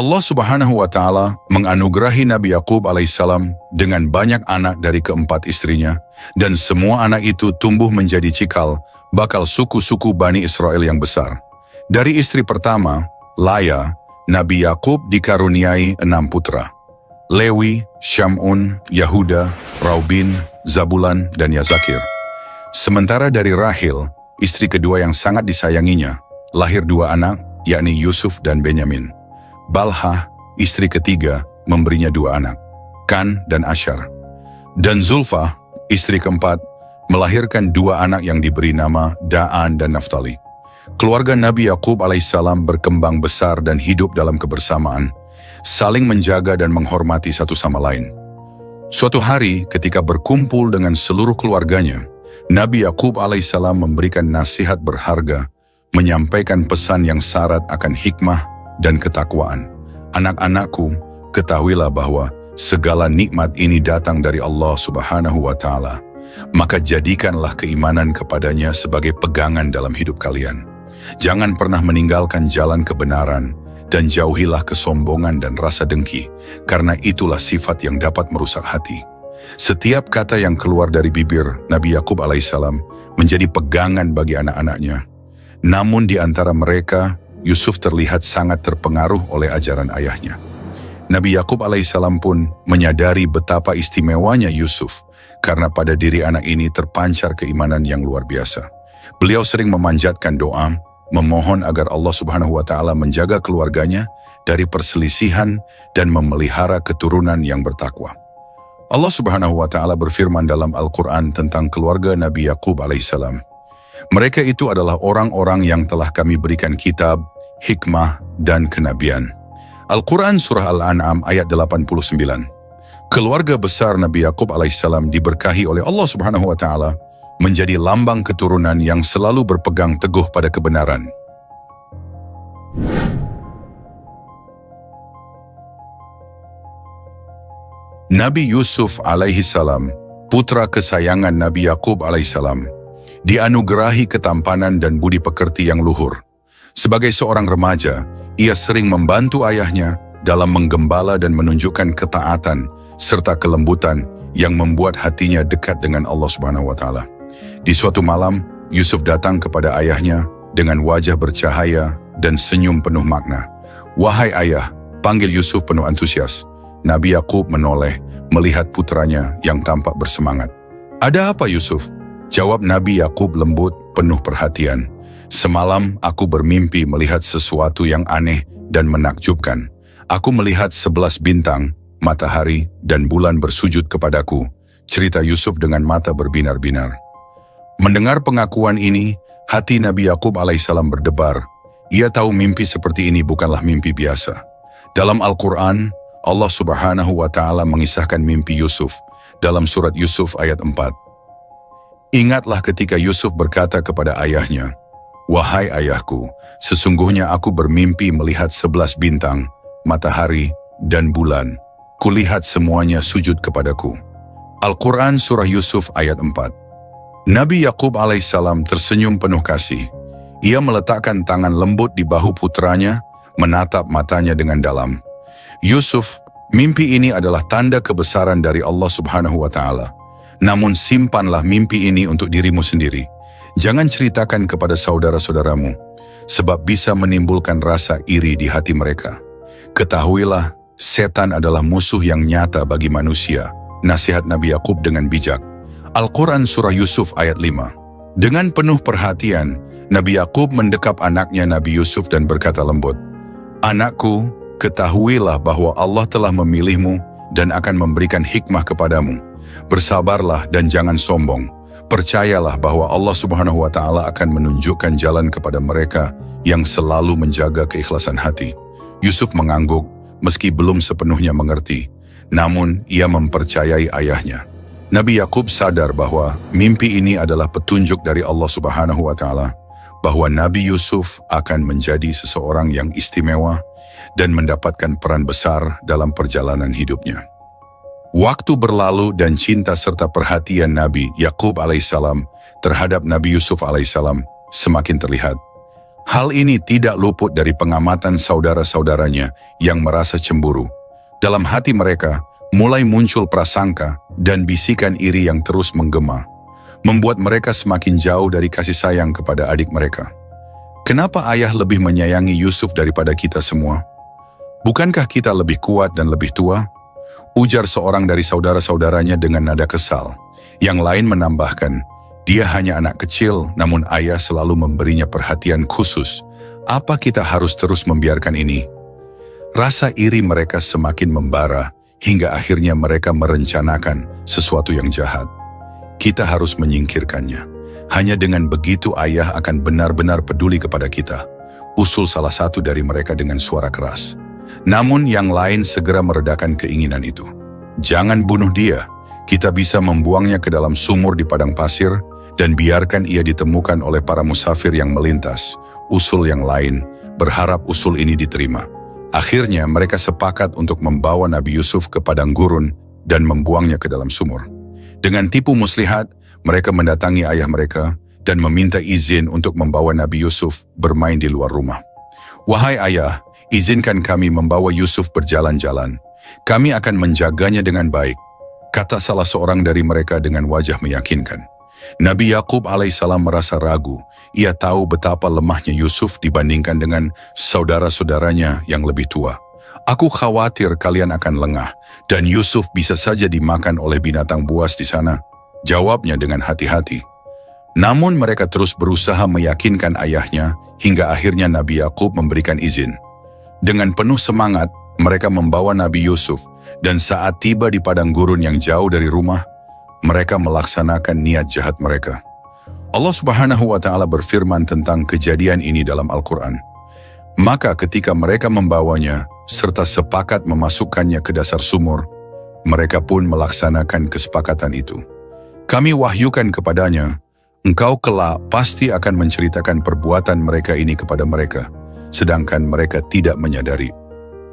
Allah Subhanahu wa Ta'ala menganugerahi Nabi Yakub alaihissalam dengan banyak anak dari keempat istrinya, dan semua anak itu tumbuh menjadi cikal bakal suku-suku Bani Israel yang besar. Dari istri pertama, Laya, Nabi Yakub dikaruniai 6 putra: Lewi, Syamun, Yahuda, Raubin, Zabulan, dan Yazakir. Sementara dari Rahil, istri kedua yang sangat disayanginya, lahir 2 anak, yakni Yusuf dan Benyamin. Balhah, istri ketiga, memberinya 2 anak, Kan dan Asyar. Dan Zulfah, istri keempat, melahirkan 2 anak yang diberi nama Da'an dan Naftali. Keluarga Nabi Yakub alaihissalam berkembang besar dan hidup dalam kebersamaan, saling menjaga dan menghormati satu sama lain. Suatu hari ketika berkumpul dengan seluruh keluarganya, Nabi Yakub alaihissalam memberikan nasihat berharga, menyampaikan pesan yang syarat akan hikmah dan ketakwaan. Anak-anakku, ketahuilah bahwa segala nikmat ini datang dari Allah Subhanahu wa Ta'ala. Maka jadikanlah keimanan kepadanya sebagai pegangan dalam hidup kalian. Jangan pernah meninggalkan jalan kebenaran dan jauhilah kesombongan dan rasa dengki, karena itulah sifat yang dapat merusak hati. Setiap kata yang keluar dari bibir Nabi Yakub alaihissalam menjadi pegangan bagi anak-anaknya. Namun di antara mereka, Yusuf terlihat sangat terpengaruh oleh ajaran ayahnya. Nabi Yakub alaihissalam pun menyadari betapa istimewanya Yusuf, karena pada diri anak ini terpancar keimanan yang luar biasa. Beliau sering memanjatkan doa, memohon agar Allah Subhanahu wa Ta'ala menjaga keluarganya dari perselisihan dan memelihara keturunan yang bertakwa. Allah Subhanahu wa Ta'ala berfirman dalam Al-Quran tentang keluarga Nabi Yakub alaihissalam. Mereka itu adalah orang-orang yang telah kami berikan kitab, hikmah, dan kenabian. Al-Quran Surah Al-An'am ayat 89. Keluarga besar Nabi Yakub alaihissalam diberkahi oleh Allah Subhanahu wa Ta'ala menjadi lambang keturunan yang selalu berpegang teguh pada kebenaran. Nabi Yusuf alaihissalam, putra kesayangan Nabi Yakub alaihissalam, dianugerahi ketampanan dan budi pekerti yang luhur. Sebagai seorang remaja, ia sering membantu ayahnya dalam menggembala dan menunjukkan ketaatan serta kelembutan yang membuat hatinya dekat dengan Allah Subhanahu wa Ta'ala. Di suatu malam, Yusuf datang kepada ayahnya dengan wajah bercahaya dan senyum penuh makna. "Wahai ayah," panggil Yusuf penuh antusias. Nabi Yakub menoleh melihat putranya yang tampak bersemangat. "Ada apa, Yusuf?" Jawab Nabi Yakub lembut, penuh perhatian. "Semalam aku bermimpi melihat sesuatu yang aneh dan menakjubkan. Aku melihat 11 bintang, matahari, dan bulan bersujud kepadaku," cerita Yusuf dengan mata berbinar-binar. Mendengar pengakuan ini, hati Nabi Yakub alaihissalam berdebar. Ia tahu mimpi seperti ini bukanlah mimpi biasa. Dalam Al-Quran, Allah Subhanahu wa Ta'ala mengisahkan mimpi Yusuf dalam surat Yusuf ayat 4. "Ingatlah ketika Yusuf berkata kepada ayahnya, 'Wahai ayahku, sesungguhnya aku bermimpi melihat 11 bintang, matahari, dan bulan. Kulihat semuanya sujud kepadaku.'" Al-Quran Surah Yusuf ayat 4. Nabi Yakub alaihissalam tersenyum penuh kasih. Ia meletakkan tangan lembut di bahu putranya, menatap matanya dengan dalam. "Yusuf, mimpi ini adalah tanda kebesaran dari Allah Subhanahu wa Ta'ala. Namun simpanlah mimpi ini untuk dirimu sendiri. Jangan ceritakan kepada saudara-saudaramu, sebab bisa menimbulkan rasa iri di hati mereka. Ketahuilah, setan adalah musuh yang nyata bagi manusia." Nasihat Nabi Yakub dengan bijak. Al-Quran Surah Yusuf ayat 5. Dengan penuh perhatian, Nabi Yakub mendekap anaknya Nabi Yusuf dan berkata lembut, "Anakku, ketahuilah bahwa Allah telah memilihmu dan akan memberikan hikmah kepadamu. Bersabarlah dan jangan sombong. Percayalah bahwa Allah Subhanahu wa Ta'ala akan menunjukkan jalan kepada mereka yang selalu menjaga keikhlasan hati." Yusuf mengangguk meski belum sepenuhnya mengerti, namun ia mempercayai ayahnya. Nabi Yakub sadar bahwa mimpi ini adalah petunjuk dari Allah Subhanahu wa Ta'ala, bahwa Nabi Yusuf akan menjadi seseorang yang istimewa dan mendapatkan peran besar dalam perjalanan hidupnya. Waktu berlalu dan cinta serta perhatian Nabi Yakub alaihissalam terhadap Nabi Yusuf alaihissalam semakin terlihat. Hal ini tidak luput dari pengamatan saudara-saudaranya yang merasa cemburu. Dalam hati mereka, mulai muncul prasangka dan bisikan iri yang terus menggema, membuat mereka semakin jauh dari kasih sayang kepada adik mereka. Kenapa ayah lebih menyayangi Yusuf daripada kita semua? Bukankah kita lebih kuat dan lebih tua? Ujar seorang dari saudara-saudaranya dengan nada kesal. Yang lain menambahkan, dia hanya anak kecil, namun ayah selalu memberinya perhatian khusus. Apa kita harus terus membiarkan ini? Rasa iri mereka semakin membara, hingga akhirnya mereka merencanakan sesuatu yang jahat. Kita harus menyingkirkannya. Hanya dengan begitu ayah akan benar-benar peduli kepada kita. Usul salah satu dari mereka dengan suara keras. Namun yang lain segera meredakan keinginan itu. Jangan bunuh dia. Kita bisa membuangnya ke dalam sumur di padang pasir dan biarkan ia ditemukan oleh para musafir yang melintas. Usul yang lain berharap usul ini diterima. Akhirnya mereka sepakat untuk membawa Nabi Yusuf ke padang gurun dan membuangnya ke dalam sumur. Dengan tipu muslihat, mereka mendatangi ayah mereka dan meminta izin untuk membawa Nabi Yusuf bermain di luar rumah. Wahai ayah, izinkan kami membawa Yusuf berjalan-jalan. Kami akan menjaganya dengan baik, kata salah seorang dari mereka dengan wajah meyakinkan. Nabi Yakub alaihissalam merasa ragu. Ia tahu betapa lemahnya Yusuf dibandingkan dengan saudara-saudaranya yang lebih tua. Aku khawatir kalian akan lengah dan Yusuf bisa saja dimakan oleh binatang buas di sana. Jawabnya dengan hati-hati. Namun mereka terus berusaha meyakinkan ayahnya hingga akhirnya Nabi Yakub memberikan izin. Dengan penuh semangat, mereka membawa Nabi Yusuf dan saat tiba di padang gurun yang jauh dari rumah, mereka melaksanakan niat jahat mereka. Allah Subhanahu wa Ta'ala berfirman tentang kejadian ini dalam Al-Quran. Maka ketika mereka membawanya serta sepakat memasukkannya ke dasar sumur, mereka pun melaksanakan kesepakatan itu. Kami wahyukan kepadanya, engkau kelak pasti akan menceritakan perbuatan mereka ini kepada mereka, sedangkan mereka tidak menyadari.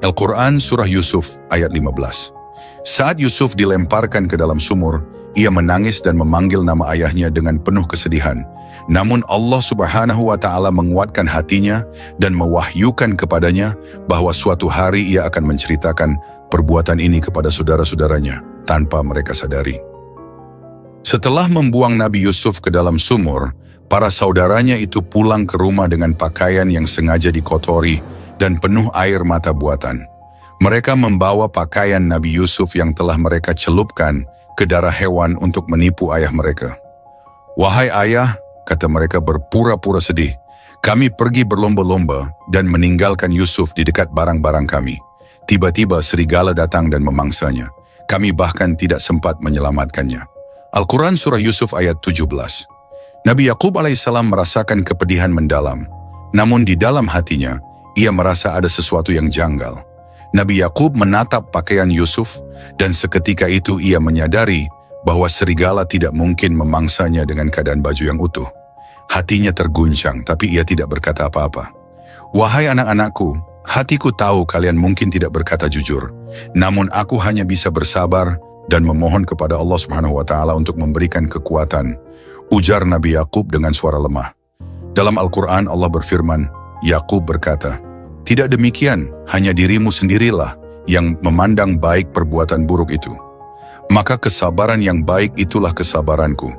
Al-Quran Surah Yusuf ayat 15. Saat Yusuf dilemparkan ke dalam sumur, ia menangis dan memanggil nama ayahnya dengan penuh kesedihan. Namun Allah Subhanahu wa Ta'ala menguatkan hatinya dan mewahyukan kepadanya bahwa suatu hari ia akan menceritakan perbuatan ini kepada saudara-saudaranya tanpa mereka sadari. Setelah membuang Nabi Yusuf ke dalam sumur, para saudaranya itu pulang ke rumah dengan pakaian yang sengaja dikotori dan penuh air mata buatan. Mereka membawa pakaian Nabi Yusuf yang telah mereka celupkan ke darah hewan untuk menipu ayah mereka. Wahai ayah, kata mereka berpura-pura sedih, kami pergi berlomba-lomba dan meninggalkan Yusuf di dekat barang-barang kami. Tiba-tiba serigala datang dan memangsanya. Kami bahkan tidak sempat menyelamatkannya. Al-Quran Surah Yusuf ayat 17. Nabi Yakub alaihissalam merasakan kepedihan mendalam. Namun di dalam hatinya, ia merasa ada sesuatu yang janggal. Nabi Yakub menatap pakaian Yusuf dan seketika itu ia menyadari bahwa serigala tidak mungkin memangsanya dengan keadaan baju yang utuh. Hatinya terguncang tapi ia tidak berkata apa-apa. Wahai anak-anakku, hatiku tahu kalian mungkin tidak berkata jujur. Namun aku hanya bisa bersabar dan memohon kepada Allah Subhanahu wa Ta'ala untuk memberikan kekuatan, ujar Nabi Yakub dengan suara lemah. Dalam Al-Quran Allah berfirman, Yakub berkata, tidak demikian, hanya dirimu sendirilah yang memandang baik perbuatan buruk itu. Maka kesabaran yang baik itulah kesabaranku,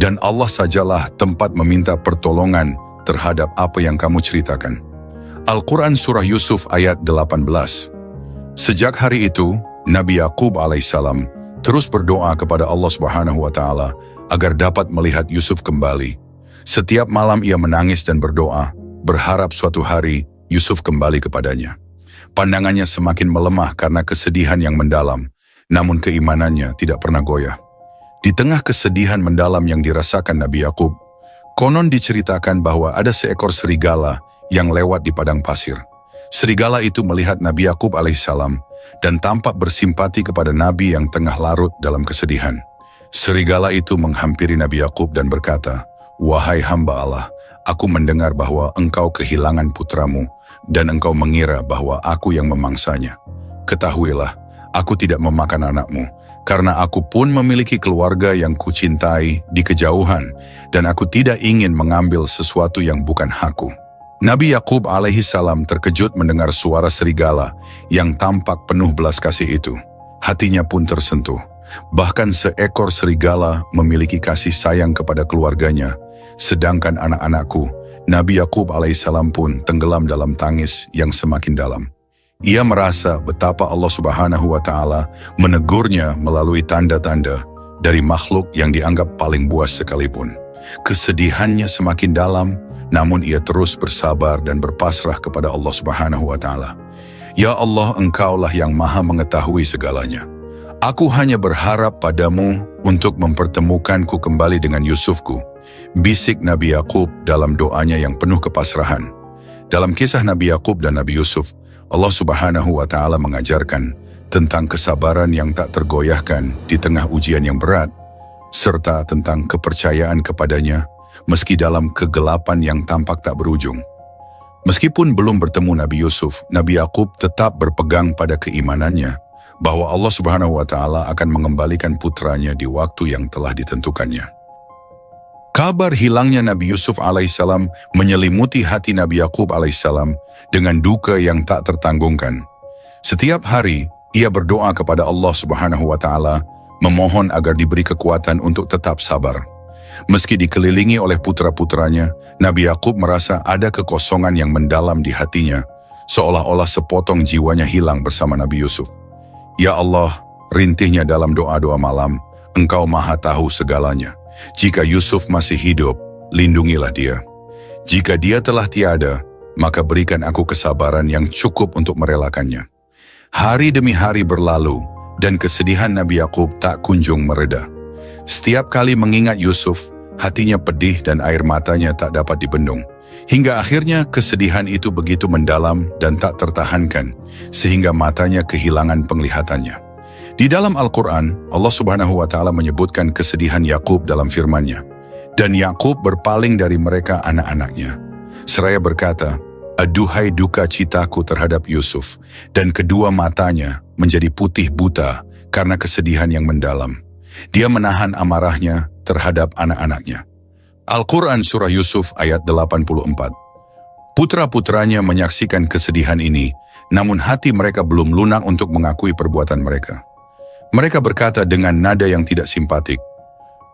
dan Allah sajalah tempat meminta pertolongan terhadap apa yang kamu ceritakan. Al-Quran Surah Yusuf ayat 18. Sejak hari itu, Nabi Yakub alaihissalam terus berdoa kepada Allah Subhanahu wa Ta'ala agar dapat melihat Yusuf kembali. Setiap malam ia menangis dan berdoa, berharap suatu hari Yusuf kembali kepadanya. Pandangannya semakin melemah karena kesedihan yang mendalam, namun keimanannya tidak pernah goyah. Di tengah kesedihan mendalam yang dirasakan Nabi Yakub, konon diceritakan bahwa ada seekor serigala yang lewat di padang pasir. Serigala itu melihat Nabi Yakub alaihissalam dan tampak bersimpati kepada Nabi yang tengah larut dalam kesedihan. Serigala itu menghampiri Nabi Yakub dan berkata, wahai hamba Allah, aku mendengar bahwa engkau kehilangan putramu dan engkau mengira bahwa aku yang memangsanya. Ketahuilah, aku tidak memakan anakmu, karena aku pun memiliki keluarga yang kucintai di kejauhan dan aku tidak ingin mengambil sesuatu yang bukan hakku. Nabi Yakub alaihi salam terkejut mendengar suara serigala yang tampak penuh belas kasih itu. Hatinya pun tersentuh. Bahkan seekor serigala memiliki kasih sayang kepada keluarganya, sedangkan anak-anakku, Nabi Yakub alaihissalam pun tenggelam dalam tangis yang semakin dalam. Ia merasa betapa Allah Subhanahu wa Ta'ala menegurnya melalui tanda-tanda dari makhluk yang dianggap paling buas sekalipun. Kesedihannya semakin dalam, namun ia terus bersabar dan berpasrah kepada Allah Subhanahu wa Ta'ala. Ya Allah, Engkaulah yang Maha mengetahui segalanya. Aku hanya berharap padamu untuk mempertemukanku kembali dengan Yusufku, bisik Nabi Yakub dalam doanya yang penuh kepasrahan. Dalam kisah Nabi Yakub dan Nabi Yusuf, Allah Subhanahu wa Ta'ala mengajarkan tentang kesabaran yang tak tergoyahkan di tengah ujian yang berat, serta tentang kepercayaan kepadanya meski dalam kegelapan yang tampak tak berujung. Meskipun belum bertemu Nabi Yusuf, Nabi Yakub tetap berpegang pada keimanannya bahwa Allah Subhanahu wa Ta'ala akan mengembalikan putranya di waktu yang telah ditentukannya. Kabar hilangnya Nabi Yusuf alaihissalam menyelimuti hati Nabi Yakub alaihissalam dengan duka yang tak tertanggungkan. Setiap hari ia berdoa kepada Allah Subhanahu wa Ta'ala, memohon agar diberi kekuatan untuk tetap sabar. Meski dikelilingi oleh putra-putranya, Nabi Yakub merasa ada kekosongan yang mendalam di hatinya, seolah-olah sepotong jiwanya hilang bersama Nabi Yusuf. Ya Allah, rintihnya dalam doa-doa malam, Engkau Maha tahu segalanya. Jika Yusuf masih hidup, lindungilah dia. Jika dia telah tiada, maka berikan aku kesabaran yang cukup untuk merelakannya. Hari demi hari berlalu, dan kesedihan Nabi Yakub tak kunjung mereda. Setiap kali mengingat Yusuf, hatinya pedih dan air matanya tak dapat dibendung. Hingga akhirnya kesedihan itu begitu mendalam dan tak tertahankan, sehingga matanya kehilangan penglihatannya. Di dalam Al-Quran, Allah Subhanahu wa Ta'ala menyebutkan kesedihan Yakub dalam firman-Nya. Dan Yakub berpaling dari mereka anak-anaknya, seraya berkata, aduhai duka citaku terhadap Yusuf, dan kedua matanya menjadi putih buta karena kesedihan yang mendalam. Dia menahan amarahnya terhadap anak-anaknya. Al-Quran Surah Yusuf ayat 84. Putra-putranya menyaksikan kesedihan ini, namun hati mereka belum lunak untuk mengakui perbuatan mereka. Mereka berkata dengan nada yang tidak simpatik,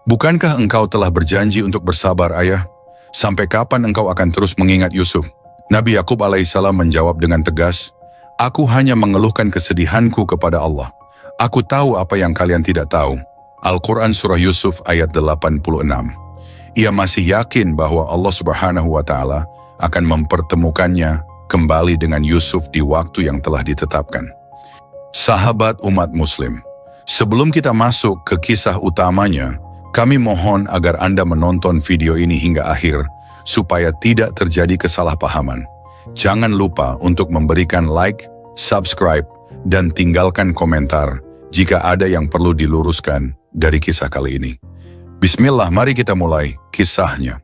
bukankah engkau telah berjanji untuk bersabar, ayah? Sampai kapan engkau akan terus mengingat Yusuf? Nabi Yakub alaihissalam menjawab dengan tegas, aku hanya mengeluhkan kesedihanku kepada Allah. Aku tahu apa yang kalian tidak tahu. Al-Quran Surah Yusuf ayat 86. Ia masih yakin bahwa Allah Subhanahu wa Ta'ala akan mempertemukannya kembali dengan Yusuf di waktu yang telah ditetapkan. Sahabat umat muslim, sebelum kita masuk ke kisah utamanya, kami mohon agar Anda menonton video ini hingga akhir, supaya tidak terjadi kesalahpahaman. Jangan lupa untuk memberikan like, subscribe, dan tinggalkan komentar jika ada yang perlu diluruskan dari kisah kali ini. Bismillah, mari kita mulai kisahnya.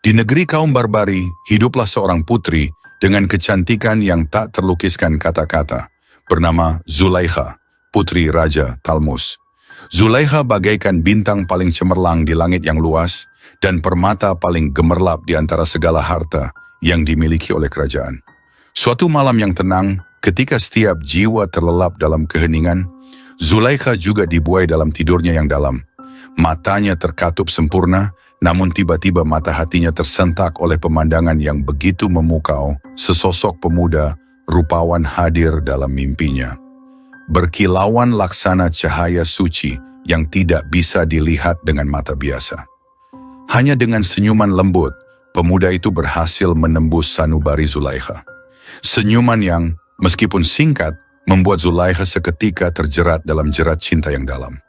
Di negeri kaum Barbari, hiduplah seorang putri dengan kecantikan yang tak terlukiskan kata-kata, bernama Zulaikha, putri Raja Talmus. Zulaikha bagaikan bintang paling cemerlang di langit yang luas dan permata paling gemerlap di antara segala harta yang dimiliki oleh kerajaan. Suatu malam yang tenang, ketika setiap jiwa terlelap dalam keheningan, Zulaikha juga dibuai dalam tidurnya yang dalam. Matanya terkatup sempurna, namun tiba-tiba mata hatinya tersentak oleh pemandangan yang begitu memukau, sesosok pemuda rupawan hadir dalam mimpinya. Berkilauan laksana cahaya suci yang tidak bisa dilihat dengan mata biasa. Hanya dengan senyuman lembut, pemuda itu berhasil menembus sanubari Zulaikha. Senyuman yang, meskipun singkat, membuat Zulaikha seketika terjerat dalam jerat cinta yang dalam.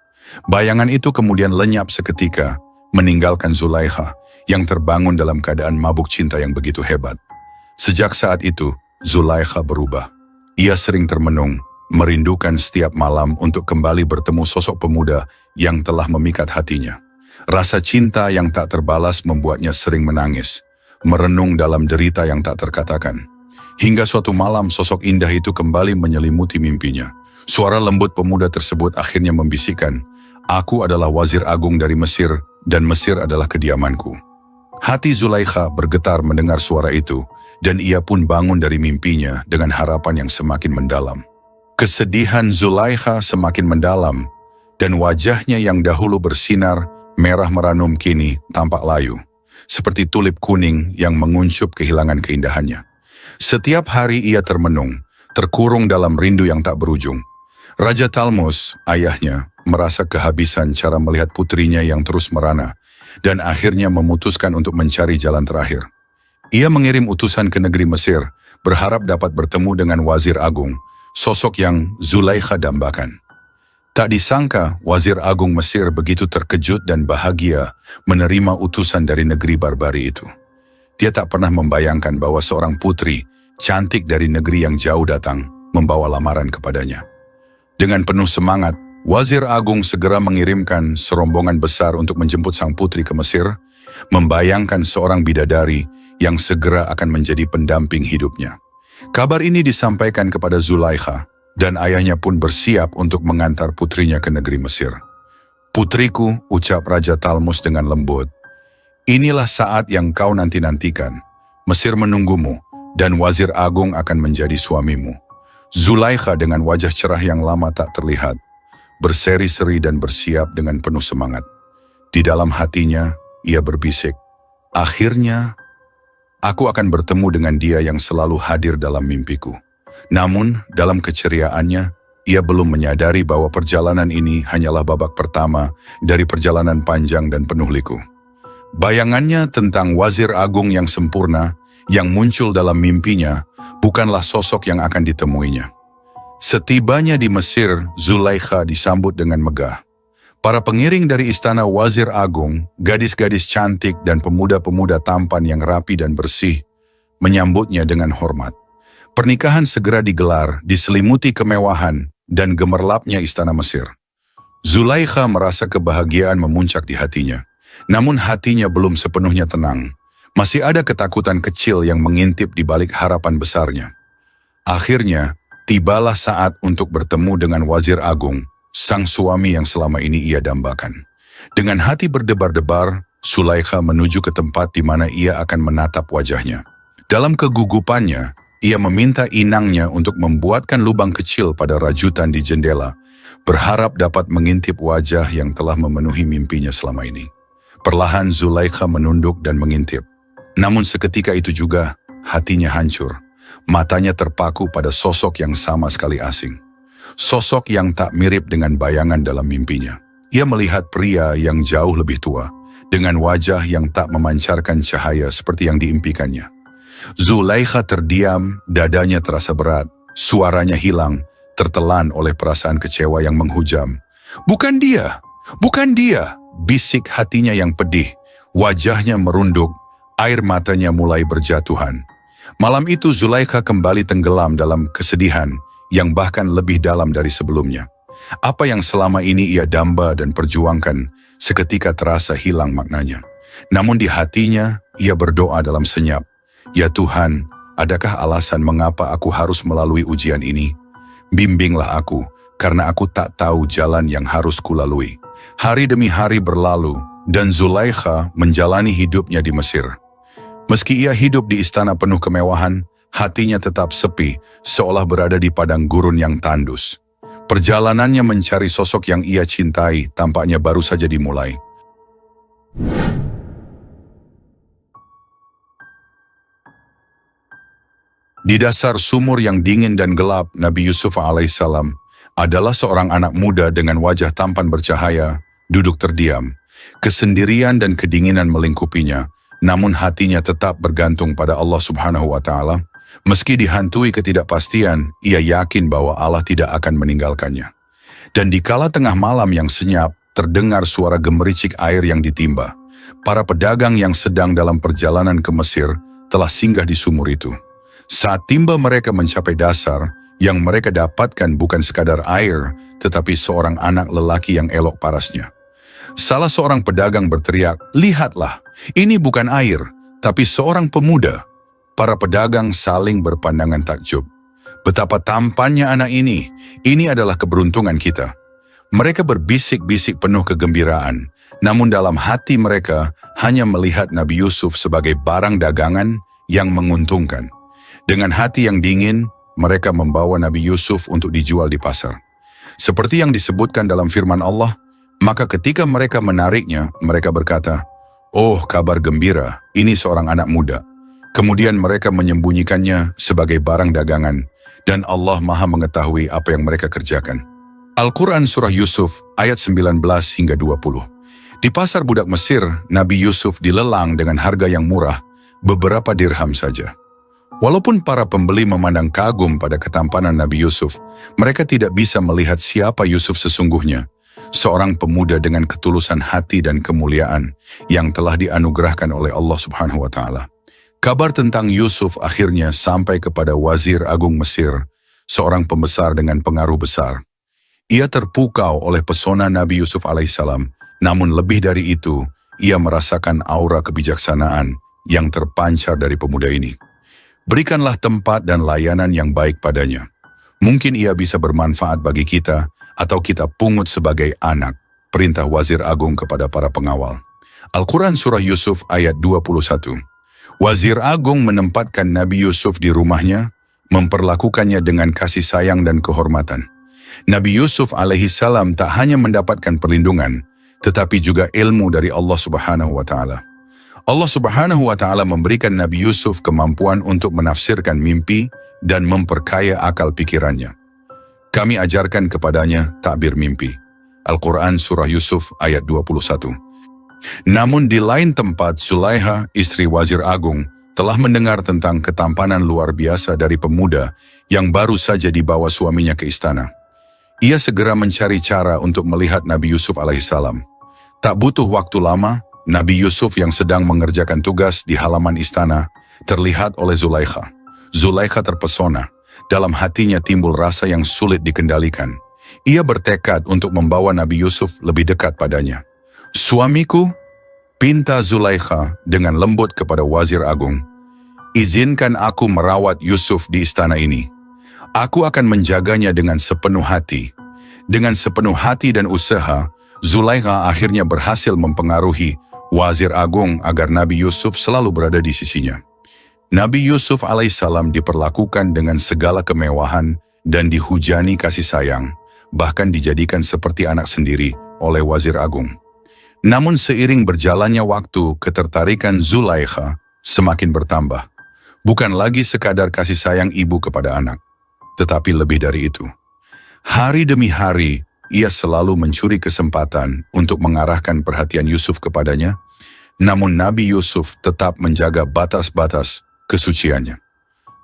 Bayangan itu kemudian lenyap seketika, meninggalkan Zulaikha yang terbangun dalam keadaan mabuk cinta yang begitu hebat. Sejak saat itu, Zulaikha berubah. Ia sering termenung, merindukan setiap malam untuk kembali bertemu sosok pemuda yang telah memikat hatinya. Rasa cinta yang tak terbalas membuatnya sering menangis, merenung dalam derita yang tak terkatakan. Hingga suatu malam sosok indah itu kembali menyelimuti mimpinya. Suara lembut pemuda tersebut akhirnya membisikkan, "Aku adalah wazir agung dari Mesir dan Mesir adalah kediamanku." Hati Zulaikha bergetar mendengar suara itu dan ia pun bangun dari mimpinya dengan harapan yang semakin mendalam. Kesedihan Zulaikha semakin mendalam dan wajahnya yang dahulu bersinar merah meranum kini tampak layu, seperti tulip kuning yang menguncup kehilangan keindahannya. Setiap hari ia termenung, terkurung dalam rindu yang tak berujung. Raja Talmus, ayahnya, merasa kehabisan cara melihat putrinya yang terus merana, dan akhirnya memutuskan untuk mencari jalan terakhir. Ia mengirim utusan ke negeri Mesir, berharap dapat bertemu dengan Wazir Agung, sosok yang Zulaikha dambakan. Tak disangka, Wazir Agung Mesir begitu terkejut dan bahagia menerima utusan dari negeri barbari itu. Dia tak pernah membayangkan bahwa seorang putri, cantik dari negeri yang jauh datang, membawa lamaran kepadanya. Dengan penuh semangat, Wazir Agung segera mengirimkan serombongan besar untuk menjemput sang putri ke Mesir, membayangkan seorang bidadari yang segera akan menjadi pendamping hidupnya. Kabar ini disampaikan kepada Zulaikha, dan ayahnya pun bersiap untuk mengantar putrinya ke negeri Mesir. "Putriku," ucap Raja Talmus dengan lembut, "inilah saat yang kau nanti-nantikan. Mesir menunggumu, dan Wazir Agung akan menjadi suamimu." Zulaikha dengan wajah cerah yang lama tak terlihat, berseri-seri dan bersiap dengan penuh semangat. Di dalam hatinya, ia berbisik, "Akhirnya, aku akan bertemu dengan dia yang selalu hadir dalam mimpiku." Namun, dalam keceriaannya, ia belum menyadari bahwa perjalanan ini hanyalah babak pertama dari perjalanan panjang dan penuh liku. Bayangannya tentang Wazir Agung yang sempurna, yang muncul dalam mimpinya, bukanlah sosok yang akan ditemuinya. Setibanya di Mesir, Zulaikha disambut dengan megah. Para pengiring dari istana Wazir Agung, gadis-gadis cantik dan pemuda-pemuda tampan yang rapi dan bersih, menyambutnya dengan hormat. Pernikahan segera digelar, diselimuti kemewahan dan gemerlapnya istana Mesir. Zulaikha merasa kebahagiaan memuncak di hatinya. Namun hatinya belum sepenuhnya tenang. Masih ada ketakutan kecil yang mengintip di balik harapan besarnya. Akhirnya, tibalah saat untuk bertemu dengan Wazir Agung, sang suami yang selama ini ia dambakan. Dengan hati berdebar-debar, Zulaikha menuju ke tempat di mana ia akan menatap wajahnya. Dalam kegugupannya, ia meminta inangnya untuk membuatkan lubang kecil pada rajutan di jendela, berharap dapat mengintip wajah yang telah memenuhi mimpinya selama ini. Perlahan Zulaikha menunduk dan mengintip. Namun seketika itu juga, hatinya hancur. Matanya terpaku pada sosok yang sama sekali asing. Sosok yang tak mirip dengan bayangan dalam mimpinya. Ia melihat pria yang jauh lebih tua, dengan wajah yang tak memancarkan cahaya seperti yang diimpikannya. Zulaikha terdiam, dadanya terasa berat, suaranya hilang, tertelan oleh perasaan kecewa yang menghujam. "Bukan dia, bukan dia!" bisik hatinya yang pedih, wajahnya merunduk, air matanya mulai berjatuhan. Malam itu Zulaikha kembali tenggelam dalam kesedihan yang bahkan lebih dalam dari sebelumnya. Apa yang selama ini ia damba dan perjuangkan seketika terasa hilang maknanya. Namun di hatinya ia berdoa dalam senyap, "Ya Tuhan, adakah alasan mengapa aku harus melalui ujian ini? Bimbinglah aku, karena aku tak tahu jalan yang harus kulalui." Hari demi hari berlalu, dan Zulaikha menjalani hidupnya di Mesir. Meski ia hidup di istana penuh kemewahan, hatinya tetap sepi, seolah berada di padang gurun yang tandus. Perjalanannya mencari sosok yang ia cintai tampaknya baru saja dimulai. Di dasar sumur yang dingin dan gelap, Nabi Yusuf alaihissalam adalah seorang anak muda dengan wajah tampan bercahaya, duduk terdiam. Kesendirian dan kedinginan melingkupinya, namun hatinya tetap bergantung pada Allah Subhanahu wa Ta'ala. Meski dihantui ketidakpastian, ia yakin bahwa Allah tidak akan meninggalkannya. Dan di kala tengah malam yang senyap, terdengar suara gemericik air yang ditimba. Para pedagang yang sedang dalam perjalanan ke Mesir telah singgah di sumur itu. Saat timba mereka mencapai dasar, yang mereka dapatkan bukan sekadar air, tetapi seorang anak lelaki yang elok parasnya. Salah seorang pedagang berteriak, "Lihatlah, ini bukan air, tapi seorang pemuda." Para pedagang saling berpandangan takjub. Betapa tampannya anak ini adalah keberuntungan kita. Mereka berbisik-bisik penuh kegembiraan, namun dalam hati mereka hanya melihat Nabi Yusuf sebagai barang dagangan yang menguntungkan. Dengan hati yang dingin, mereka membawa Nabi Yusuf untuk dijual di pasar. Seperti yang disebutkan dalam firman Allah, maka ketika mereka menariknya, mereka berkata, "Oh, kabar gembira, ini seorang anak muda." Kemudian mereka menyembunyikannya sebagai barang dagangan, dan Allah Maha mengetahui apa yang mereka kerjakan. Al-Quran Surah Yusuf ayat 19 hingga 20. Di pasar budak Mesir, Nabi Yusuf dilelang dengan harga yang murah, beberapa dirham saja. Walaupun para pembeli memandang kagum pada ketampanan Nabi Yusuf, mereka tidak bisa melihat siapa Yusuf sesungguhnya, seorang pemuda dengan ketulusan hati dan kemuliaan yang telah dianugerahkan oleh Allah Subhanahu wa Ta'ala. Kabar tentang Yusuf akhirnya sampai kepada Wazir Agung Mesir, seorang pembesar dengan pengaruh besar. Ia terpukau oleh pesona Nabi Yusuf alaihissalam, namun lebih dari itu, ia merasakan aura kebijaksanaan yang terpancar dari pemuda ini. Berikanlah tempat dan layanan yang baik padanya. Mungkin ia bisa bermanfaat bagi kita, atau kita pungut sebagai anak, perintah Wazir Agung kepada para pengawal. Al-Quran Surah Yusuf ayat 21. Wazir Agung menempatkan Nabi Yusuf di rumahnya, memperlakukannya dengan kasih sayang dan kehormatan. Nabi Yusuf alaihissalam tak hanya mendapatkan perlindungan, tetapi juga ilmu dari Allah Subhanahu wa Ta'ala. Allah Subhanahu wa Ta'ala memberikan Nabi Yusuf kemampuan untuk menafsirkan mimpi dan memperkaya akal pikirannya. Kami ajarkan kepadanya takbir mimpi. Al-Quran Surah Yusuf ayat 21. Namun di lain tempat, Zulaiha, istri Wazir Agung, telah mendengar tentang ketampanan luar biasa dari pemuda yang baru saja dibawa suaminya ke istana. Ia segera mencari cara untuk melihat Nabi Yusuf alaihissalam. Tak butuh waktu lama, Nabi Yusuf yang sedang mengerjakan tugas di halaman istana terlihat oleh Zulaiha. Zulaiha terpesona, dalam hatinya timbul rasa yang sulit dikendalikan. Ia bertekad untuk membawa Nabi Yusuf lebih dekat padanya. "Suamiku," pinta Zulaiha dengan lembut kepada Wazir Agung, "izinkan aku merawat Yusuf di istana ini. Aku akan menjaganya dengan sepenuh hati." Dengan sepenuh hati dan usaha, Zulaiha akhirnya berhasil mempengaruhi Wazir Agung agar Nabi Yusuf selalu berada di sisinya. Nabi Yusuf alaihissalam diperlakukan dengan segala kemewahan dan dihujani kasih sayang, bahkan dijadikan seperti anak sendiri oleh Wazir Agung. Namun seiring berjalannya waktu, ketertarikan Zulaiha semakin bertambah. Bukan lagi sekadar kasih sayang ibu kepada anak, tetapi lebih dari itu. Hari demi hari, ia selalu mencuri kesempatan untuk mengarahkan perhatian Yusuf kepadanya, namun Nabi Yusuf tetap menjaga batas-batas kesuciannya.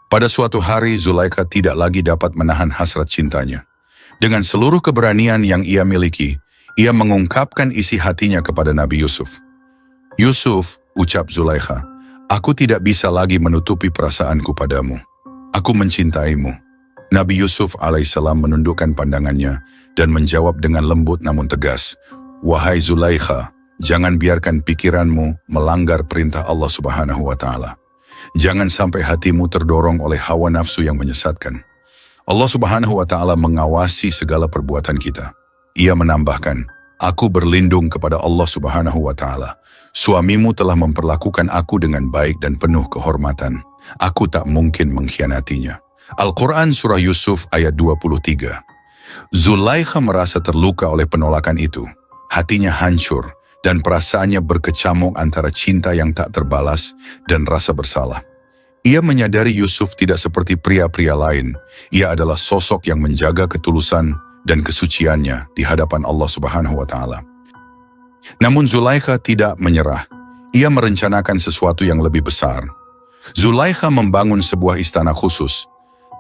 Pada suatu hari, Zulaiha tidak lagi dapat menahan hasrat cintanya. Dengan seluruh keberanian yang ia miliki, ia mengungkapkan isi hatinya kepada Nabi Yusuf. "Yusuf," ucap Zulaiha, "aku tidak bisa lagi menutupi perasaanku padamu. Aku mencintaimu." Nabi Yusuf alaihissalam menundukkan pandangannya dan menjawab dengan lembut namun tegas, "Wahai Zulaiha, jangan biarkan pikiranmu melanggar perintah Allah Subhanahu wa Ta'ala. Jangan sampai hatimu terdorong oleh hawa nafsu yang menyesatkan. Allah Subhanahu wa Ta'ala mengawasi segala perbuatan kita." Ia menambahkan, "Aku berlindung kepada Allah Subhanahu wa Ta'ala. Suamimu telah memperlakukan aku dengan baik dan penuh kehormatan. Aku tak mungkin mengkhianatinya." Al-Quran Surah Yusuf ayat 23. Zulaiha merasa terluka oleh penolakan itu. Hatinya hancur dan perasaannya berkecamuk antara cinta yang tak terbalas dan rasa bersalah. Ia menyadari Yusuf tidak seperti pria-pria lain. Ia adalah sosok yang menjaga ketulusan dan kesuciannya di hadapan Allah Subhanahu wa Ta'ala. Namun Zulaiha tidak menyerah. Ia merencanakan sesuatu yang lebih besar. Zulaiha membangun sebuah istana khusus,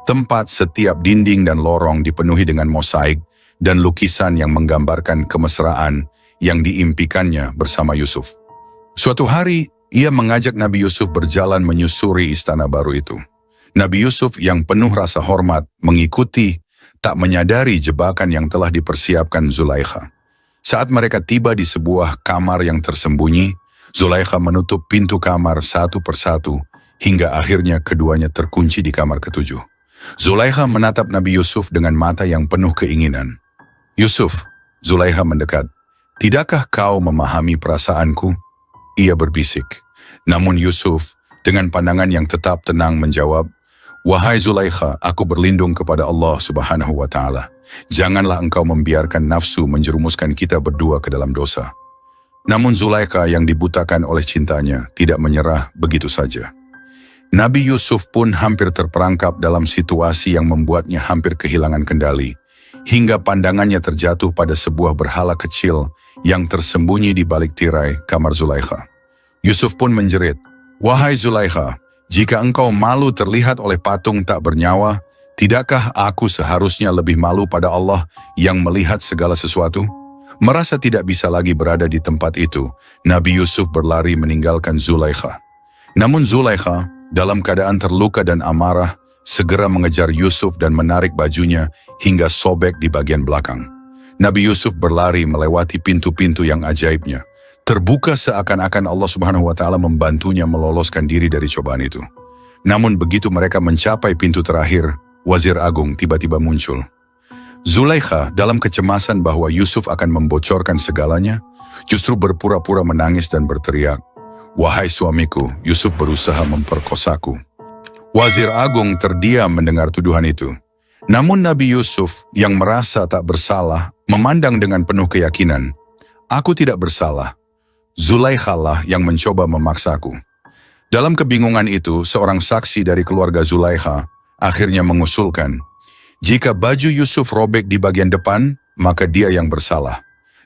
tempat setiap dinding dan lorong dipenuhi dengan mosaik dan lukisan yang menggambarkan kemesraan yang diimpikannya bersama Yusuf. Suatu hari, ia mengajak Nabi Yusuf berjalan menyusuri istana baru itu. Nabi Yusuf yang penuh rasa hormat mengikuti, tak menyadari jebakan yang telah dipersiapkan Zulaiha. Saat mereka tiba di sebuah kamar yang tersembunyi, Zulaikha menutup pintu kamar satu persatu hingga akhirnya keduanya terkunci di kamar ketujuh. Zulaikha menatap Nabi Yusuf dengan mata yang penuh keinginan. "Yusuf," Zulaikha mendekat, "tidakkah kau memahami perasaanku?" Ia berbisik. Namun Yusuf dengan pandangan yang tetap tenang menjawab, "Wahai Zulaikha, aku berlindung kepada Allah Subhanahu wa Ta'ala. Janganlah engkau membiarkan nafsu menjerumuskan kita berdua ke dalam dosa." Namun Zulaikha yang dibutakan oleh cintanya tidak menyerah begitu saja. Nabi Yusuf pun hampir terperangkap dalam situasi yang membuatnya hampir kehilangan kendali, hingga pandangannya terjatuh pada sebuah berhala kecil yang tersembunyi di balik tirai kamar Zulaikha. Yusuf pun menjerit, "Wahai Zulaikha, jika engkau malu terlihat oleh patung tak bernyawa, tidakkah aku seharusnya lebih malu pada Allah yang melihat segala sesuatu?" Merasa tidak bisa lagi berada di tempat itu, Nabi Yusuf berlari meninggalkan Zulaikha. Namun Zulaikha, dalam keadaan terluka dan amarah, segera mengejar Yusuf dan menarik bajunya hingga sobek di bagian belakang. Nabi Yusuf berlari melewati pintu-pintu yang ajaibnya. Terbuka seakan-akan Allah Subhanahu wa Ta'ala membantunya meloloskan diri dari cobaan itu. Namun begitu mereka mencapai pintu terakhir, Wazir Agung tiba-tiba muncul. Zulaikha dalam kecemasan bahwa Yusuf akan membocorkan segalanya, justru berpura-pura menangis dan berteriak, "Wahai suamiku, Yusuf berusaha memperkosaku." Wazir Agung terdiam mendengar tuduhan itu. Namun Nabi Yusuf yang merasa tak bersalah memandang dengan penuh keyakinan, "Aku tidak bersalah. Zulaikha lah yang mencoba memaksaku." Dalam kebingungan itu, seorang saksi dari keluarga Zulaikha akhirnya mengusulkan, jika baju Yusuf robek di bagian depan, maka dia yang bersalah.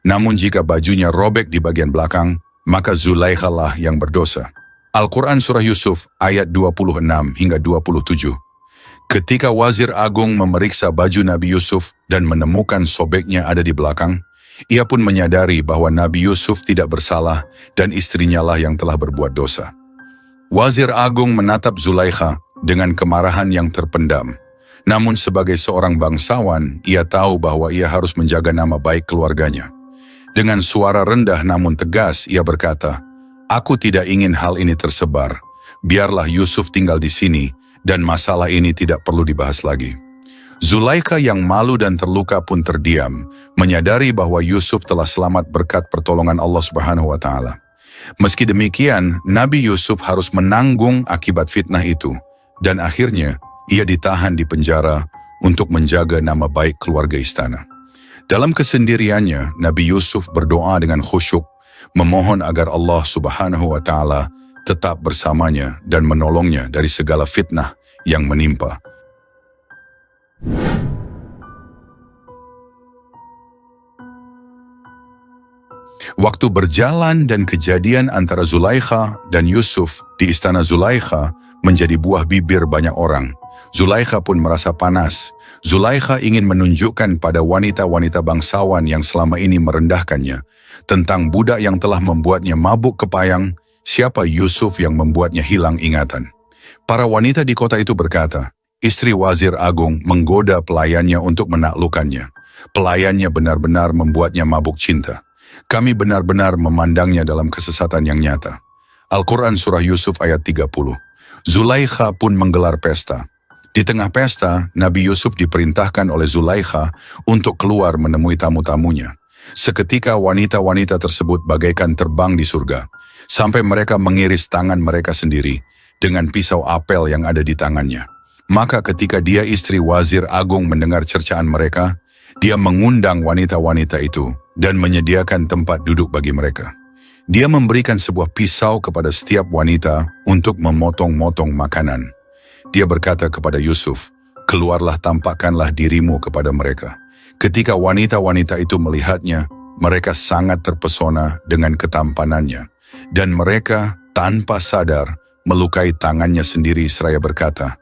Namun jika bajunya robek di bagian belakang, maka Zulaikha lah yang berdosa. Al-Quran Surah Yusuf ayat 26 hingga 27. Ketika Wazir Agung memeriksa baju Nabi Yusuf dan menemukan sobeknya ada di belakang, ia pun menyadari bahwa Nabi Yusuf tidak bersalah dan istrinya lah yang telah berbuat dosa. Wazir Agung menatap Zulaikha dengan kemarahan yang terpendam. Namun sebagai seorang bangsawan, ia tahu bahwa ia harus menjaga nama baik keluarganya. Dengan suara rendah namun tegas, ia berkata, "Aku tidak ingin hal ini tersebar. Biarlah Yusuf tinggal di sini dan masalah ini tidak perlu dibahas lagi." Zulaikha yang malu dan terluka pun terdiam, menyadari bahwa Yusuf telah selamat berkat pertolongan Allah Subhanahu wa Ta'ala. Meski demikian, Nabi Yusuf harus menanggung akibat fitnah itu, dan akhirnya ia ditahan di penjara untuk menjaga nama baik keluarga istana. Dalam kesendiriannya, Nabi Yusuf berdoa dengan khusyuk, memohon agar Allah Subhanahu wa Ta'ala tetap bersamanya dan menolongnya dari segala fitnah yang menimpa. Waktu berjalan dan kejadian antara Zulaikha dan Yusuf di istana Zulaikha menjadi buah bibir banyak orang. Zulaikha pun merasa panas. Zulaikha ingin menunjukkan pada wanita-wanita bangsawan yang selama ini merendahkannya tentang budak yang telah membuatnya mabuk kepayang, siapa Yusuf yang membuatnya hilang ingatan. Para wanita di kota itu berkata, istri Wazir Agung menggoda pelayannya untuk menaklukkannya. Pelayannya benar-benar membuatnya mabuk cinta. Kami benar-benar memandangnya dalam kesesatan yang nyata. Al-Quran Surah Yusuf ayat 30. Zulaikha pun menggelar pesta. Di tengah pesta, Nabi Yusuf diperintahkan oleh Zulaikha untuk keluar menemui tamu-tamunya. Seketika wanita-wanita tersebut bagaikan terbang di surga, sampai mereka mengiris tangan mereka sendiri dengan pisau apel yang ada di tangannya. Maka ketika dia istri Wazir Agung mendengar cercaan mereka, dia mengundang wanita-wanita itu dan menyediakan tempat duduk bagi mereka. Dia memberikan sebuah pisau kepada setiap wanita untuk memotong-motong makanan. Dia berkata kepada Yusuf, "Keluarlah, tampakkanlah dirimu kepada mereka." Ketika wanita-wanita itu melihatnya, mereka sangat terpesona dengan ketampanannya. Dan mereka tanpa sadar melukai tangannya sendiri seraya berkata,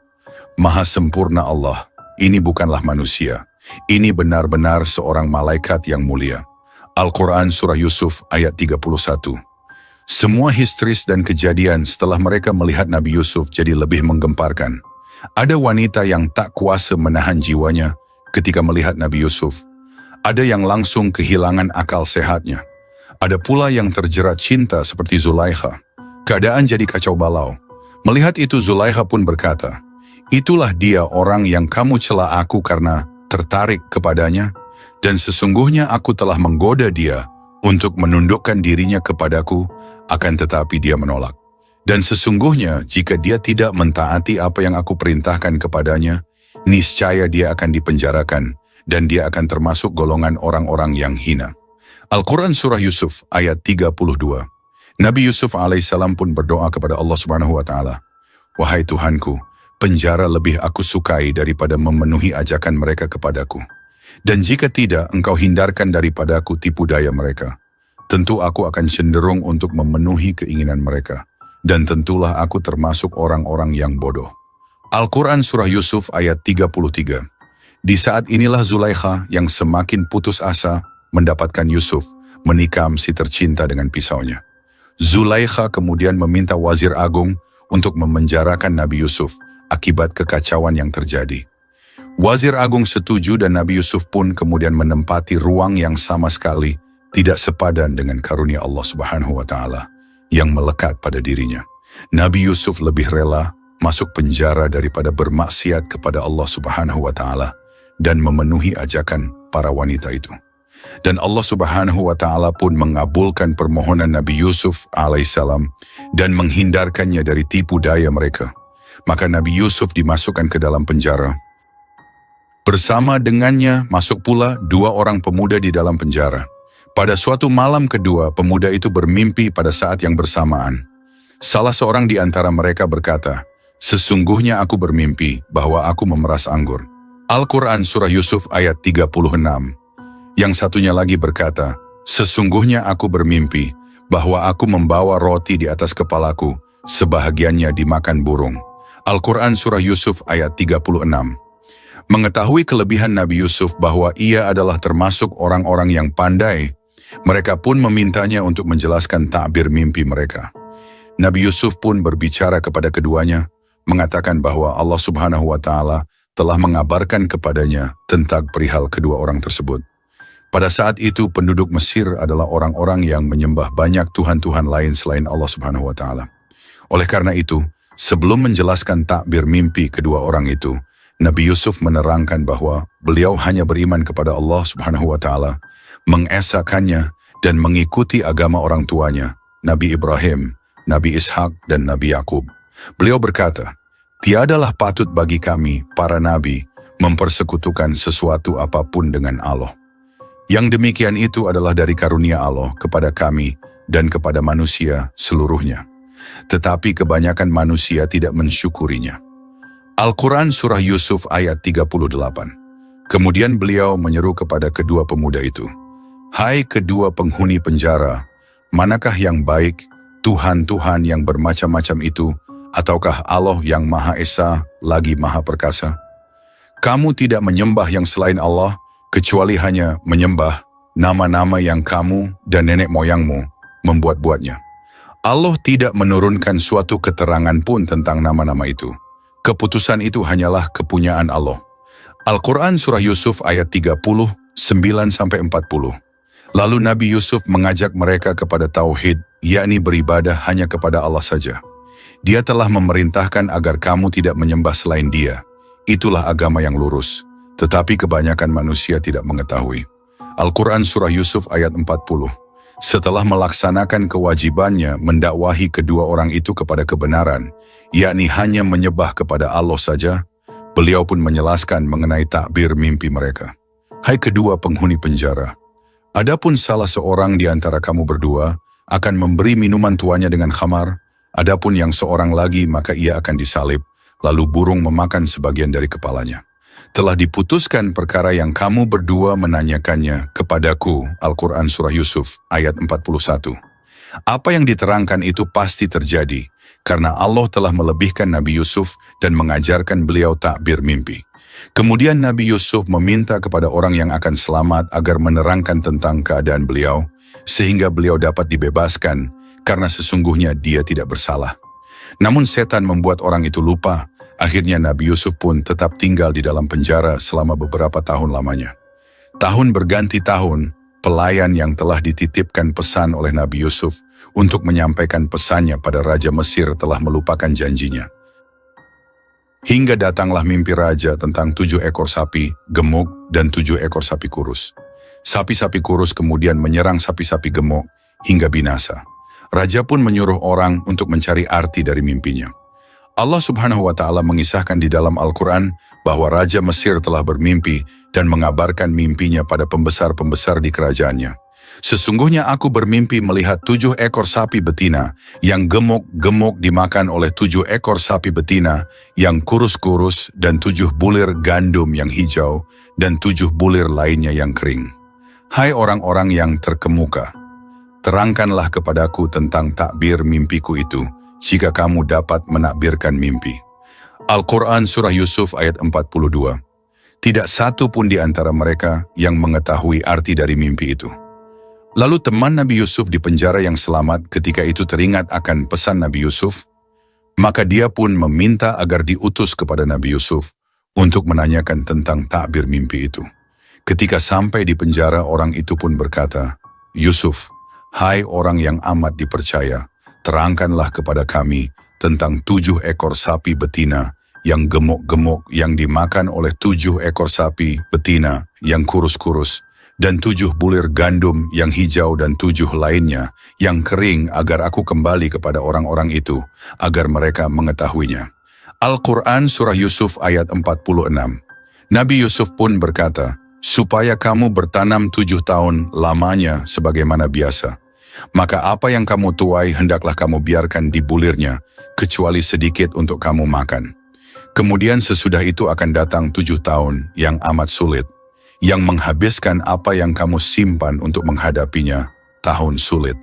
"Maha sempurna Allah, ini bukanlah manusia. Ini benar-benar seorang malaikat yang mulia." Al-Quran Surah Yusuf ayat 31. Semua histeris dan kejadian setelah mereka melihat Nabi Yusuf jadi lebih menggemparkan. Ada wanita yang tak kuasa menahan jiwanya ketika melihat Nabi Yusuf. Ada yang langsung kehilangan akal sehatnya. Ada pula yang terjerat cinta seperti Zulaikha. Keadaan jadi kacau balau. Melihat itu Zulaikha pun berkata, "Itulah dia orang yang kamu cela aku karena tertarik kepadanya, dan sesungguhnya aku telah menggoda dia untuk menundukkan dirinya kepadaku, akan tetapi dia menolak. Dan sesungguhnya jika dia tidak mentaati apa yang aku perintahkan kepadanya, niscaya dia akan dipenjarakan, dan dia akan termasuk golongan orang-orang yang hina." Al-Quran Surah Yusuf ayat 32. Nabi Yusuf alaihissalam pun berdoa kepada Allah Subhanahu wa Ta'ala, "Wahai Tuhanku, penjara lebih aku sukai daripada memenuhi ajakan mereka kepadaku. Dan jika tidak, engkau hindarkan daripadaku tipu daya mereka. Tentu aku akan cenderung untuk memenuhi keinginan mereka. Dan tentulah aku termasuk orang-orang yang bodoh." Al-Quran Surah Yusuf ayat 33. Di saat inilah Zulaikha yang semakin putus asa mendapatkan Yusuf menikam si tercinta dengan pisaunya. Zulaikha kemudian meminta wazir agung untuk memenjarakan Nabi Yusuf akibat kekacauan yang terjadi. Wazir agung setuju dan Nabi Yusuf pun kemudian menempati ruang yang sama sekali tidak sepadan dengan karunia Allah Subhanahu wa Ta'ala yang melekat pada dirinya. Nabi Yusuf lebih rela masuk penjara daripada bermaksiat kepada Allah Subhanahu wa Ta'ala dan memenuhi ajakan para wanita itu. Dan Allah Subhanahu wa Ta'ala pun mengabulkan permohonan Nabi Yusuf alaihissalam dan menghindarkannya dari tipu daya mereka. Maka Nabi Yusuf dimasukkan ke dalam penjara. Bersama dengannya masuk pula 2 orang pemuda di dalam penjara. Pada suatu malam kedua, pemuda itu bermimpi pada saat yang bersamaan. Salah seorang di antara mereka berkata, "Sesungguhnya aku bermimpi bahwa aku memeras anggur." Al-Quran Surah Yusuf ayat 36. Yang satunya lagi berkata, "Sesungguhnya aku bermimpi bahwa aku membawa roti di atas kepalaku, sebahagiannya dimakan burung." Al-Quran Surah Yusuf ayat 36. Mengetahui kelebihan Nabi Yusuf bahwa ia adalah termasuk orang-orang yang pandai, mereka pun memintanya untuk menjelaskan takbir mimpi mereka. Nabi Yusuf pun berbicara kepada keduanya, mengatakan bahwa Allah Subhanahu wa Ta'ala telah mengabarkan kepadanya tentang perihal kedua orang tersebut. Pada saat itu penduduk Mesir adalah orang-orang yang menyembah banyak tuhan-tuhan lain selain Allah Subhanahu wa Ta'ala. Oleh karena itu, sebelum menjelaskan takbir mimpi kedua orang itu, Nabi Yusuf menerangkan bahwa beliau hanya beriman kepada Allah Subhanahu wa Ta'ala, mengesakannya dan mengikuti agama orang tuanya, Nabi Ibrahim, Nabi Ishak dan Nabi Yakub. Beliau berkata, "Tiadalah patut bagi kami, para nabi, mempersekutukan sesuatu apapun dengan Allah. Yang demikian itu adalah dari karunia Allah kepada kami dan kepada manusia seluruhnya. Tetapi kebanyakan manusia tidak mensyukurinya." Al-Quran Surah Yusuf ayat 38. Kemudian beliau menyeru kepada kedua pemuda itu, "Hai kedua penghuni penjara, manakah yang baik, Tuhan-Tuhan yang bermacam-macam itu, ataukah Allah yang Maha Esa lagi Maha Perkasa? Kamu tidak menyembah yang selain Allah, kecuali hanya menyembah nama-nama yang kamu dan nenek moyangmu membuat-buatnya. Allah tidak menurunkan suatu keterangan pun tentang nama-nama itu. Keputusan itu hanyalah kepunyaan Allah." Al-Quran Surah Yusuf ayat 39-40. Lalu Nabi Yusuf mengajak mereka kepada tauhid, yakni beribadah hanya kepada Allah saja. Dia telah memerintahkan agar kamu tidak menyembah selain Dia. Itulah agama yang lurus. Tetapi kebanyakan manusia tidak mengetahui. Al-Quran Surah Yusuf ayat 40. Setelah melaksanakan kewajibannya mendakwahi kedua orang itu kepada kebenaran, yakni hanya menyembah kepada Allah saja, beliau pun menjelaskan mengenai takbir mimpi mereka. "Hai kedua penghuni penjara, adapun salah seorang di antara kamu berdua akan memberi minuman tuannya dengan khamar, adapun yang seorang lagi maka ia akan disalib, lalu burung memakan sebagian dari kepalanya. Telah diputuskan perkara yang kamu berdua menanyakannya kepadaku." Al-Quran Surah Yusuf ayat 41. Apa yang diterangkan itu pasti terjadi, karena Allah telah melebihkan Nabi Yusuf dan mengajarkan beliau takbir mimpi. Kemudian Nabi Yusuf meminta kepada orang yang akan selamat agar menerangkan tentang keadaan beliau, sehingga beliau dapat dibebaskan, karena sesungguhnya dia tidak bersalah. Namun setan membuat orang itu lupa. Akhirnya Nabi Yusuf pun tetap tinggal di dalam penjara selama beberapa tahun lamanya. Tahun berganti tahun, pelayan yang telah dititipkan pesan oleh Nabi Yusuf untuk menyampaikan pesannya pada Raja Mesir telah melupakan janjinya. Hingga datanglah mimpi raja tentang 7 ekor sapi gemuk dan 7 ekor sapi kurus. Sapi-sapi kurus kemudian menyerang sapi-sapi gemuk hingga binasa. Raja pun menyuruh orang untuk mencari arti dari mimpinya. Allah Subhanahu wa Ta'ala mengisahkan di dalam Al-Quran bahwa Raja Mesir telah bermimpi dan mengabarkan mimpinya pada pembesar-pembesar di kerajaannya. Sesungguhnya aku bermimpi melihat 7 ekor sapi betina yang gemuk-gemuk dimakan oleh 7 ekor sapi betina yang kurus-kurus dan 7 bulir gandum yang hijau dan 7 bulir lainnya yang kering. Hai orang-orang yang terkemuka, terangkanlah kepadaku tentang takbir mimpiku itu, jika kamu dapat menakbirkan mimpi. Al-Quran Surah Yusuf ayat 42. Tidak satu pun di antara mereka yang mengetahui arti dari mimpi itu. Lalu teman Nabi Yusuf di penjara yang selamat ketika itu teringat akan pesan Nabi Yusuf, maka dia pun meminta agar diutus kepada Nabi Yusuf untuk menanyakan tentang takbir mimpi itu. Ketika sampai di penjara, orang itu pun berkata, Yusuf, hai orang yang amat dipercaya, terangkanlah kepada kami tentang 7 ekor sapi betina yang gemuk-gemuk yang dimakan oleh 7 ekor sapi betina yang kurus-kurus dan 7 bulir gandum yang hijau dan 7 lainnya yang kering, agar aku kembali kepada orang-orang itu agar mereka mengetahuinya. Al-Quran Surah Yusuf ayat 46. Nabi Yusuf pun berkata, supaya kamu bertanam 7 tahun lamanya sebagaimana biasa. Maka apa yang kamu tuai hendaklah kamu biarkan di bulirnya, kecuali sedikit untuk kamu makan. Kemudian sesudah itu akan datang 7 tahun yang amat sulit, yang menghabiskan apa yang kamu simpan untuk menghadapinya, tahun sulit,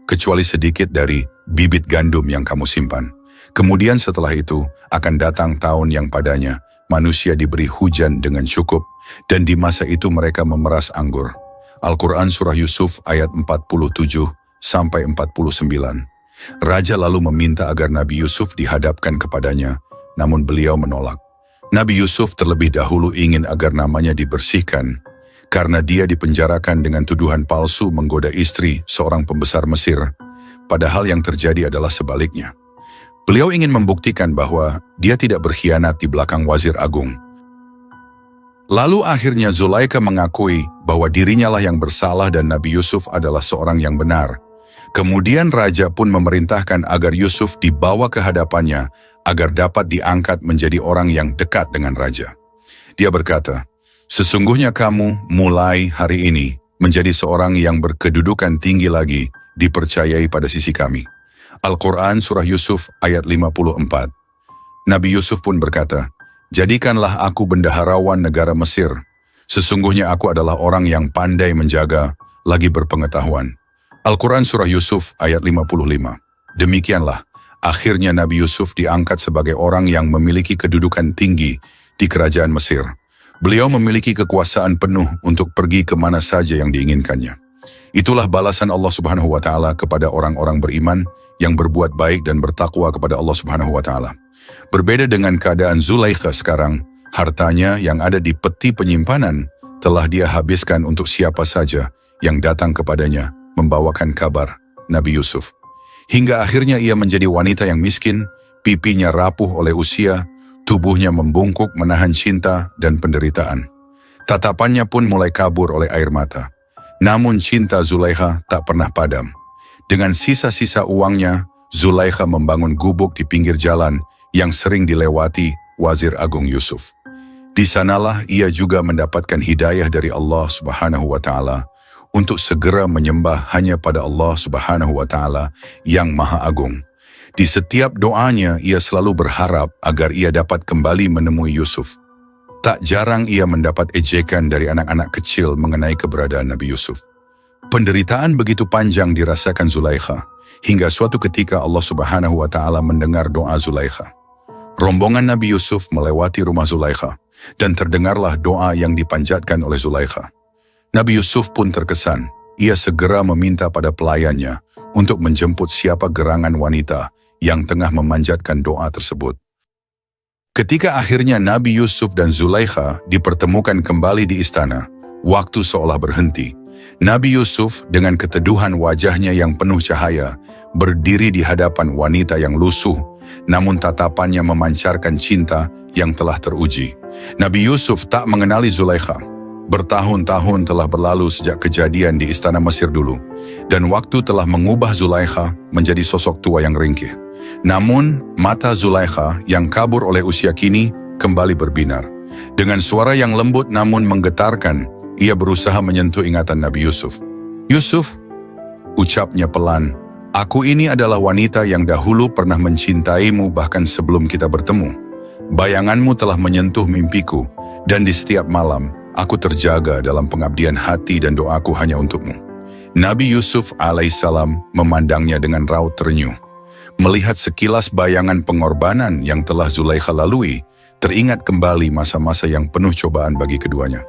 kecuali sedikit dari bibit gandum yang kamu simpan. Kemudian setelah itu akan datang tahun yang padanya manusia diberi hujan dengan cukup, dan di masa itu mereka memeras anggur. Al-Quran Surah Yusuf ayat 47 sampai 49. Raja lalu meminta agar Nabi Yusuf dihadapkan kepadanya, namun beliau menolak. Nabi Yusuf terlebih dahulu ingin agar namanya dibersihkan, karena dia dipenjarakan dengan tuduhan palsu menggoda istri seorang pembesar Mesir, padahal yang terjadi adalah sebaliknya. Beliau ingin membuktikan bahwa dia tidak berkhianat di belakang wazir agung. Lalu akhirnya Zulaikha mengakui bahwa dirinya lah yang bersalah dan Nabi Yusuf adalah seorang yang benar. Kemudian raja pun memerintahkan agar Yusuf dibawa ke hadapannya agar dapat diangkat menjadi orang yang dekat dengan raja. Dia berkata, sesungguhnya kamu mulai hari ini menjadi seorang yang berkedudukan tinggi lagi, dipercayai pada sisi kami. Al-Quran Surah Yusuf ayat 54. Nabi Yusuf pun berkata, jadikanlah aku bendaharawan negara Mesir. Sesungguhnya aku adalah orang yang pandai menjaga, lagi berpengetahuan. Al-Quran Surah Yusuf ayat 55. Demikianlah, akhirnya Nabi Yusuf diangkat sebagai orang yang memiliki kedudukan tinggi di kerajaan Mesir. Beliau memiliki kekuasaan penuh untuk pergi kemana saja yang diinginkannya. Itulah balasan Allah Subhanahu wa Ta'ala kepada orang-orang beriman yang berbuat baik dan bertakwa kepada Allah Subhanahu wa Ta'ala. Berbeda dengan keadaan Zulaikha sekarang, hartanya yang ada di peti penyimpanan telah dia habiskan untuk siapa saja yang datang kepadanya membawakan kabar Nabi Yusuf. Hingga akhirnya ia menjadi wanita yang miskin, pipinya rapuh oleh usia, tubuhnya membungkuk menahan cinta dan penderitaan. Tatapannya pun mulai kabur oleh air mata. Namun cinta Zulaikha tak pernah padam. Dengan sisa-sisa uangnya, Zulaikha membangun gubuk di pinggir jalan yang sering dilewati Wazir Agung Yusuf. Di sanalah ia juga mendapatkan hidayah dari Allah Subhanahu wa Ta'ala untuk segera menyembah hanya pada Allah Subhanahu wa Ta'ala yang Maha Agung. Di setiap doanya ia selalu berharap agar ia dapat kembali menemui Yusuf. Tak jarang ia mendapat ejekan dari anak-anak kecil mengenai keberadaan Nabi Yusuf. Penderitaan begitu panjang dirasakan Zulaikha, hingga suatu ketika Allah Subhanahu wa Ta'ala mendengar doa Zulaikha. Rombongan Nabi Yusuf melewati rumah Zulaikha, dan terdengarlah doa yang dipanjatkan oleh Zulaikha. Nabi Yusuf pun terkesan. Ia segera meminta pada pelayannya untuk menjemput siapa gerangan wanita yang tengah memanjatkan doa tersebut. Ketika akhirnya Nabi Yusuf dan Zulaikha dipertemukan kembali di istana, Waktu seolah berhenti. Nabi Yusuf dengan keteduhan wajahnya yang penuh cahaya berdiri di hadapan wanita yang lusuh, namun tatapannya memancarkan cinta yang telah teruji. Nabi Yusuf tak mengenali Zulaikha. Bertahun-tahun telah berlalu sejak kejadian di istana Mesir dulu, dan waktu telah mengubah Zulaikha menjadi sosok tua yang ringkih. Namun, mata Zulaikha yang kabur oleh usia kini kembali berbinar. Dengan suara yang lembut namun menggetarkan, ia berusaha menyentuh ingatan Nabi Yusuf. "Yusuf," ucapnya pelan, "aku ini adalah wanita yang dahulu pernah mencintaimu bahkan sebelum kita bertemu. Bayanganmu telah menyentuh mimpiku, dan di setiap malam, aku terjaga dalam pengabdian hati dan doaku hanya untukmu." Nabi Yusuf alaihissalam memandangnya dengan raut terenyuh. Melihat sekilas bayangan pengorbanan yang telah Zulaikha lalui, teringat kembali masa-masa yang penuh cobaan bagi keduanya.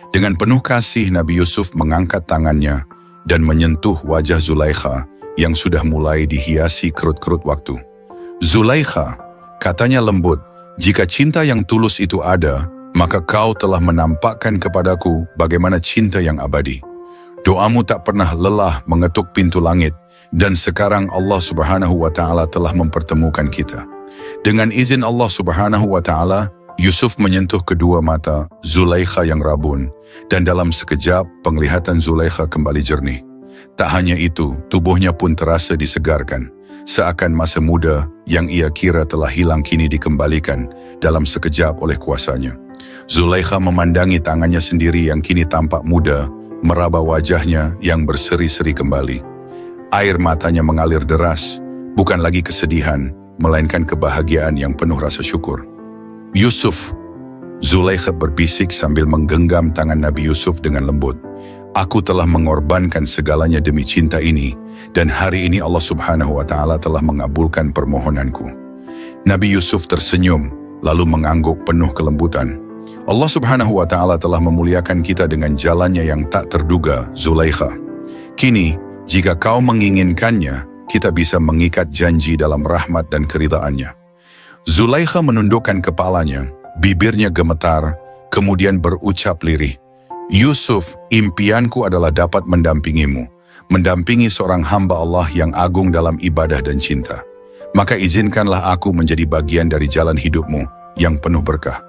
Dengan penuh kasih, Nabi Yusuf mengangkat tangannya dan menyentuh wajah Zulaikha yang sudah mulai dihiasi kerut-kerut waktu. "Zulaikha," katanya lembut, "jika cinta yang tulus itu ada, maka kau telah menampakkan kepadaku bagaimana cinta yang abadi. Doamu tak pernah lelah mengetuk pintu langit, dan sekarang Allah Subhanahu wa Ta'ala telah mempertemukan kita." Dengan izin Allah Subhanahu wa Ta'ala, Yusuf menyentuh kedua mata Zulaikha yang rabun, dan dalam sekejap penglihatan Zulaikha kembali jernih. Tak hanya itu, tubuhnya pun terasa disegarkan, seakan masa muda yang ia kira telah hilang kini dikembalikan dalam sekejap oleh kuasanya. Zulaikha memandangi tangannya sendiri yang kini tampak muda, meraba wajahnya yang berseri-seri kembali. Air matanya mengalir deras, bukan lagi kesedihan, melainkan kebahagiaan yang penuh rasa syukur. "Yusuf," Zulaikha berbisik sambil menggenggam tangan Nabi Yusuf dengan lembut, "aku telah mengorbankan segalanya demi cinta ini, dan hari ini Allah Subhanahu wa Ta'ala telah mengabulkan permohonanku." Nabi Yusuf tersenyum, lalu mengangguk penuh kelembutan. "Allah Subhanahu wa Ta'ala telah memuliakan kita dengan jalannya yang tak terduga, Zulaikha. Kini, jika kau menginginkannya, kita bisa mengikat janji dalam rahmat dan keridhaannya." Zulaikha menundukkan kepalanya, bibirnya gemetar, kemudian berucap lirih, "Yusuf, impianku adalah dapat mendampingimu, mendampingi seorang hamba Allah yang agung dalam ibadah dan cinta. Maka izinkanlah aku menjadi bagian dari jalan hidupmu yang penuh berkah."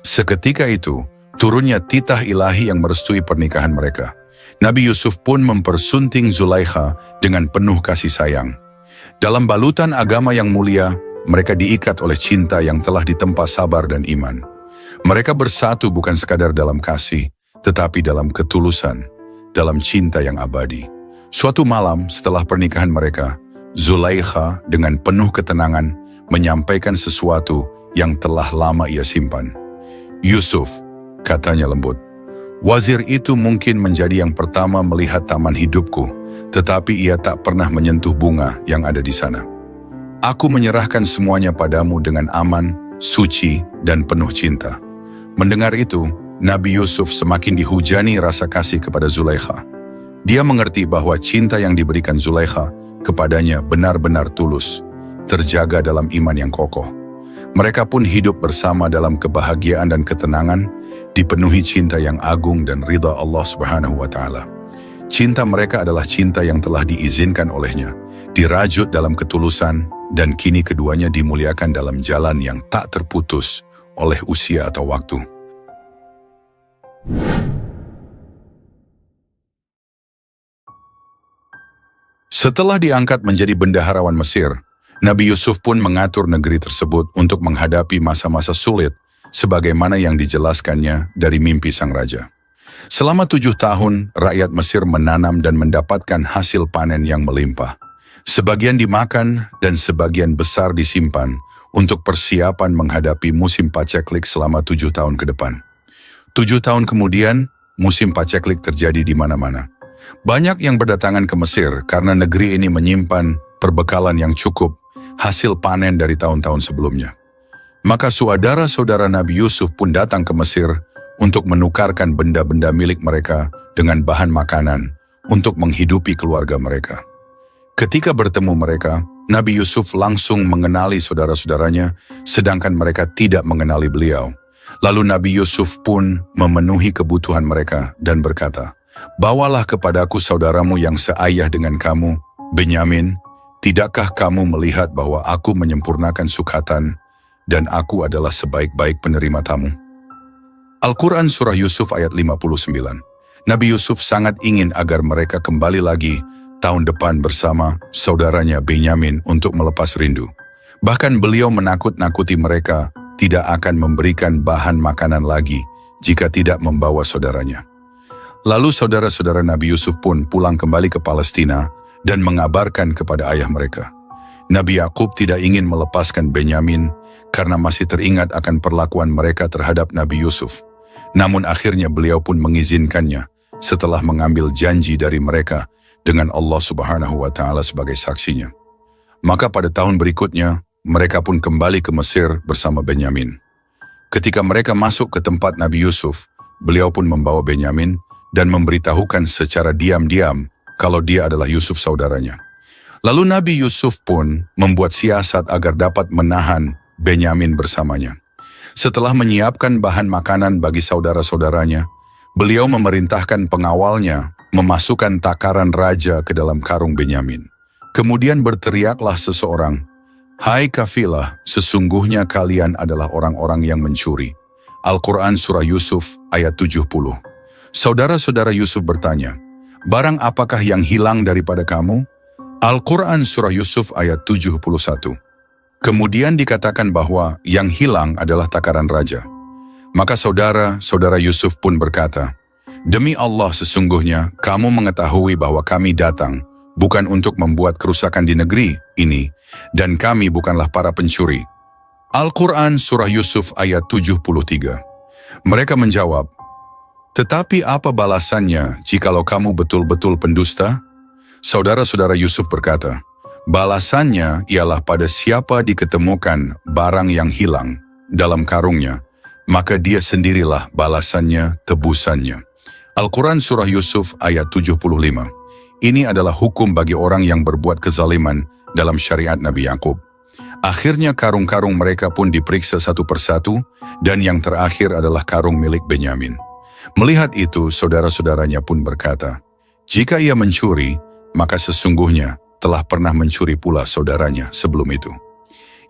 Seketika itu, turunnya titah ilahi yang merestui pernikahan mereka. Nabi Yusuf pun mempersunting Zulaikha dengan penuh kasih sayang. Dalam balutan agama yang mulia, mereka diikat oleh cinta yang telah ditempa sabar dan iman. Mereka bersatu bukan sekadar dalam kasih, tetapi dalam ketulusan, dalam cinta yang abadi. Suatu malam setelah pernikahan mereka, Zulaikha dengan penuh ketenangan menyampaikan sesuatu yang telah lama ia simpan. "Yusuf," katanya lembut, "wazir itu mungkin menjadi yang pertama melihat taman hidupku, tetapi ia tak pernah menyentuh bunga yang ada di sana. Aku menyerahkan semuanya padamu dengan aman, suci, dan penuh cinta." Mendengar itu, Nabi Yusuf semakin dihujani rasa kasih kepada Zulaikha. Dia mengerti bahwa cinta yang diberikan Zulaikha kepadanya benar-benar tulus, terjaga dalam iman yang kokoh. Mereka pun hidup bersama dalam kebahagiaan dan ketenangan, dipenuhi cinta yang agung dan ridha Allah Subhanahu wa Ta'ala. Cinta mereka adalah cinta yang telah diizinkan olehnya, dirajut dalam ketulusan, dan kini keduanya dimuliakan dalam jalan yang tak terputus oleh usia atau waktu. Setelah diangkat menjadi bendaharawan Mesir, Nabi Yusuf pun mengatur negeri tersebut untuk menghadapi masa-masa sulit, sebagaimana yang dijelaskannya dari mimpi sang raja. Selama 7 tahun, rakyat Mesir menanam dan mendapatkan hasil panen yang melimpah. Sebagian dimakan dan sebagian besar disimpan untuk persiapan menghadapi musim paceklik selama 7 tahun ke depan. 7 tahun kemudian, musim paceklik terjadi di mana-mana. Banyak yang berdatangan ke Mesir karena negeri ini menyimpan perbekalan yang cukup, hasil panen dari tahun-tahun sebelumnya. Maka saudara-saudara Nabi Yusuf pun datang ke Mesir untuk menukarkan benda-benda milik mereka dengan bahan makanan untuk menghidupi keluarga mereka. Ketika bertemu mereka, Nabi Yusuf langsung mengenali saudara-saudaranya, sedangkan mereka tidak mengenali beliau. Lalu Nabi Yusuf pun memenuhi kebutuhan mereka dan berkata, "Bawalah kepadaku saudaramu yang seayah dengan kamu, Benyamin. Tidakkah kamu melihat bahwa aku menyempurnakan sukhatan dan aku adalah sebaik-baik penerima tamu?" Al-Quran Surah Yusuf ayat 59. Nabi Yusuf sangat ingin agar mereka kembali lagi tahun depan bersama saudaranya Benyamin untuk melepas rindu. Bahkan beliau menakut-nakuti mereka tidak akan memberikan bahan makanan lagi jika tidak membawa saudaranya. Lalu saudara-saudara Nabi Yusuf pun pulang kembali ke Palestina dan mengabarkan kepada ayah mereka. Nabi Yakub tidak ingin melepaskan Benyamin karena masih teringat akan perlakuan mereka terhadap Nabi Yusuf. Namun akhirnya beliau pun mengizinkannya setelah mengambil janji dari mereka dengan Allah Subhanahu wa Ta'ala sebagai saksinya. Maka pada tahun berikutnya, mereka pun kembali ke Mesir bersama Benyamin. Ketika mereka masuk ke tempat Nabi Yusuf, beliau pun membawa Benyamin dan memberitahukan secara diam-diam kalau dia adalah Yusuf saudaranya. Lalu Nabi Yusuf pun membuat siasat agar dapat menahan Benyamin bersamanya. Setelah menyiapkan bahan makanan bagi saudara-saudaranya, beliau memerintahkan pengawalnya memasukkan takaran raja ke dalam karung Benyamin. Kemudian berteriaklah seseorang, "Hai kafilah, sesungguhnya kalian adalah orang-orang yang mencuri." Al-Quran Surah Yusuf ayat 70. Saudara-saudara Yusuf bertanya, "Barang apakah yang hilang daripada kamu?" Al-Quran Surah Yusuf ayat 71. Kemudian dikatakan bahwa yang hilang adalah takaran raja. Maka saudara-saudara Yusuf pun berkata, "Demi Allah sesungguhnya kamu mengetahui bahwa kami datang bukan untuk membuat kerusakan di negeri ini, dan kami bukanlah para pencuri." Al-Quran Surah Yusuf ayat 73. Mereka menjawab, "Tetapi apa balasannya jikalau kamu betul-betul pendusta?" Saudara-saudara Yusuf berkata, "Balasannya ialah pada siapa diketemukan barang yang hilang dalam karungnya, maka dia sendirilah balasannya, tebusannya." Al-Quran Surah Yusuf ayat 75. Ini adalah hukum bagi orang yang berbuat kezaliman dalam syariat Nabi Yakub. Akhirnya karung-karung mereka pun diperiksa satu persatu, dan yang terakhir adalah karung milik Benyamin. Melihat itu, saudara-saudaranya pun berkata, "Jika ia mencuri, maka sesungguhnya telah pernah mencuri pula saudaranya sebelum itu."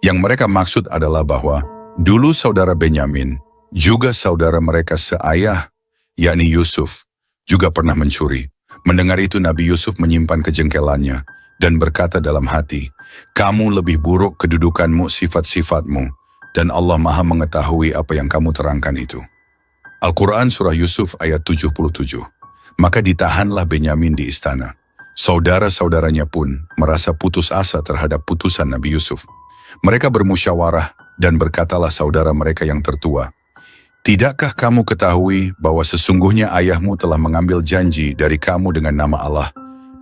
Yang mereka maksud adalah bahwa dulu saudara Benyamin, juga saudara mereka seayah, yakni Yusuf, juga pernah mencuri. Mendengar itu Nabi Yusuf menyimpan kejengkelannya dan berkata dalam hati, "Kamu lebih buruk kedudukanmu, sifat-sifatmu, dan Allah Maha mengetahui apa yang kamu terangkan itu." Al-Quran Surah Yusuf ayat 77. Maka ditahanlah Benyamin di istana. Saudara-saudaranya pun merasa putus asa terhadap putusan Nabi Yusuf. Mereka bermusyawarah dan berkatalah saudara mereka yang tertua, "Tidakkah kamu ketahui bahwa sesungguhnya ayahmu telah mengambil janji dari kamu dengan nama Allah,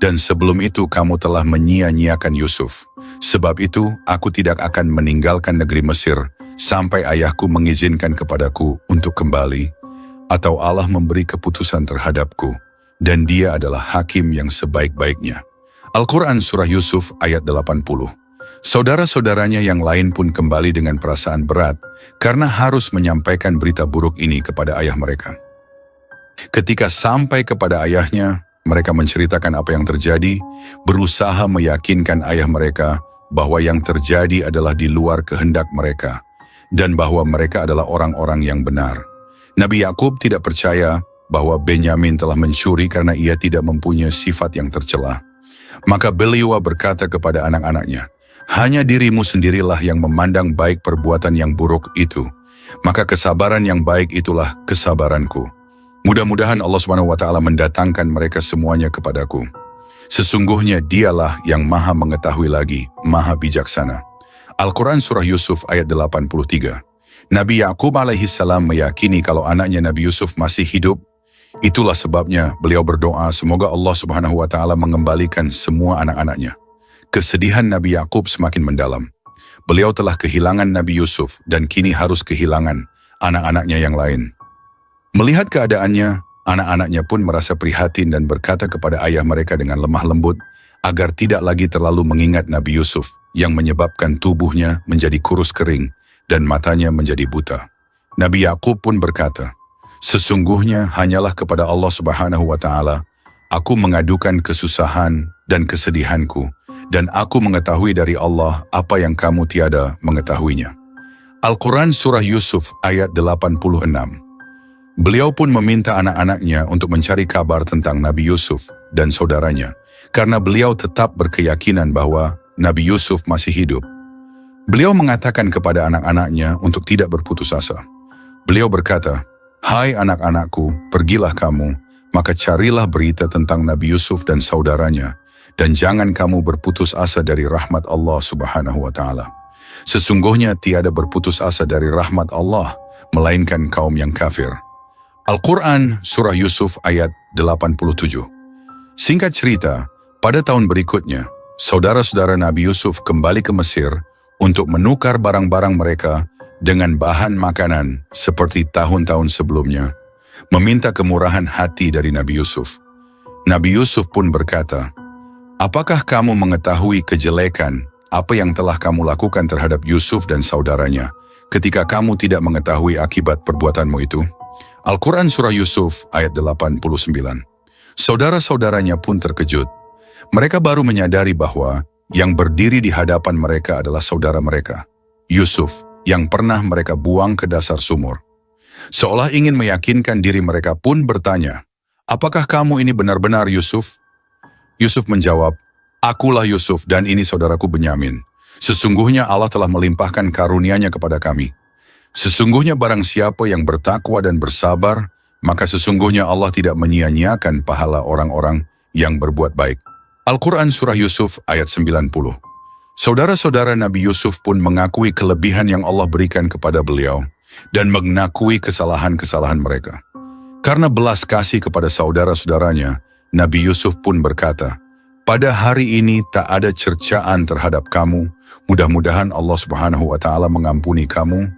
dan sebelum itu kamu telah menyia-nyiakan Yusuf. Sebab itu aku tidak akan meninggalkan negeri Mesir sampai ayahku mengizinkan kepadaku untuk kembali, atau Allah memberi keputusan terhadapku, dan dia adalah hakim yang sebaik-baiknya." Al-Quran Surah Yusuf ayat 80. Saudara-saudaranya yang lain pun kembali dengan perasaan berat karena harus menyampaikan berita buruk ini kepada ayah mereka. Ketika sampai kepada ayahnya, mereka menceritakan apa yang terjadi, berusaha meyakinkan ayah mereka bahwa yang terjadi adalah di luar kehendak mereka, dan bahwa mereka adalah orang-orang yang benar. Nabi Yakub tidak percaya bahwa Benyamin telah mencuri karena ia tidak mempunyai sifat yang tercela. Maka beliau berkata kepada anak-anaknya, "Hanya dirimu sendirilah yang memandang baik perbuatan yang buruk itu. Maka kesabaran yang baik itulah kesabaranku. Mudah-mudahan Allah Subhanahu wa Ta'ala mendatangkan mereka semuanya kepadaku. Sesungguhnya dialah yang maha mengetahui lagi, maha bijaksana." Al-Quran Surah Yusuf ayat 83. Nabi Yakub alaihissalam meyakini kalau anaknya Nabi Yusuf masih hidup. Itulah sebabnya beliau berdoa semoga Allah Subhanahu wa Ta'ala mengembalikan semua anak-anaknya. Kesedihan Nabi Yakub semakin mendalam. Beliau telah kehilangan Nabi Yusuf dan kini harus kehilangan anak-anaknya yang lain. Melihat keadaannya, anak-anaknya pun merasa prihatin dan berkata kepada ayah mereka dengan lemah lembut agar tidak lagi terlalu mengingat Nabi Yusuf yang menyebabkan tubuhnya menjadi kurus kering dan matanya menjadi buta. Nabi Yakub pun berkata, "Sesungguhnya hanyalah kepada Allah Subhanahu wa Ta'ala aku mengadukan kesusahan dan kesedihanku, dan aku mengetahui dari Allah apa yang kamu tiada mengetahuinya." Al-Quran Surah Yusuf ayat 86. Beliau pun meminta anak-anaknya untuk mencari kabar tentang Nabi Yusuf dan saudaranya, karena beliau tetap berkeyakinan bahwa Nabi Yusuf masih hidup. Beliau mengatakan kepada anak-anaknya untuk tidak berputus asa. Beliau berkata, "Hai anak-anakku, pergilah kamu, maka carilah berita tentang Nabi Yusuf dan saudaranya, dan jangan kamu berputus asa dari rahmat Allah Subhanahu wa Ta'ala. Sesungguhnya tiada berputus asa dari rahmat Allah, melainkan kaum yang kafir." Al-Quran Surah Yusuf ayat 87. Singkat cerita, pada tahun berikutnya, saudara-saudara Nabi Yusuf kembali ke Mesir untuk menukar barang-barang mereka dengan bahan makanan seperti tahun-tahun sebelumnya, meminta kemurahan hati dari Nabi Yusuf. Nabi Yusuf pun berkata, "Apakah kamu mengetahui kejelekan apa yang telah kamu lakukan terhadap Yusuf dan saudaranya ketika kamu tidak mengetahui akibat perbuatanmu itu?" Al-Quran Surah Yusuf ayat 89. Saudara-saudaranya pun terkejut. Mereka baru menyadari bahwa yang berdiri di hadapan mereka adalah saudara mereka, Yusuf, yang pernah mereka buang ke dasar sumur. Seolah ingin meyakinkan diri mereka pun bertanya, "Apakah kamu ini benar-benar Yusuf?" Yusuf menjawab, "Akulah Yusuf dan ini saudaraku Benyamin. Sesungguhnya Allah telah melimpahkan karunia-Nya kepada kami. Sesungguhnya barang siapa yang bertakwa dan bersabar, maka sesungguhnya Allah tidak menyia-nyiakan pahala orang-orang yang berbuat baik." Al-Quran Surah Yusuf ayat 90. Saudara-saudara Nabi Yusuf pun mengakui kelebihan yang Allah berikan kepada beliau dan mengakui kesalahan-kesalahan mereka. Karena belas kasih kepada saudara-saudaranya, Nabi Yusuf pun berkata, "Pada hari ini tak ada cercaan terhadap kamu. Mudah-mudahan Allah Subhanahu wa Ta'ala mengampuni kamu,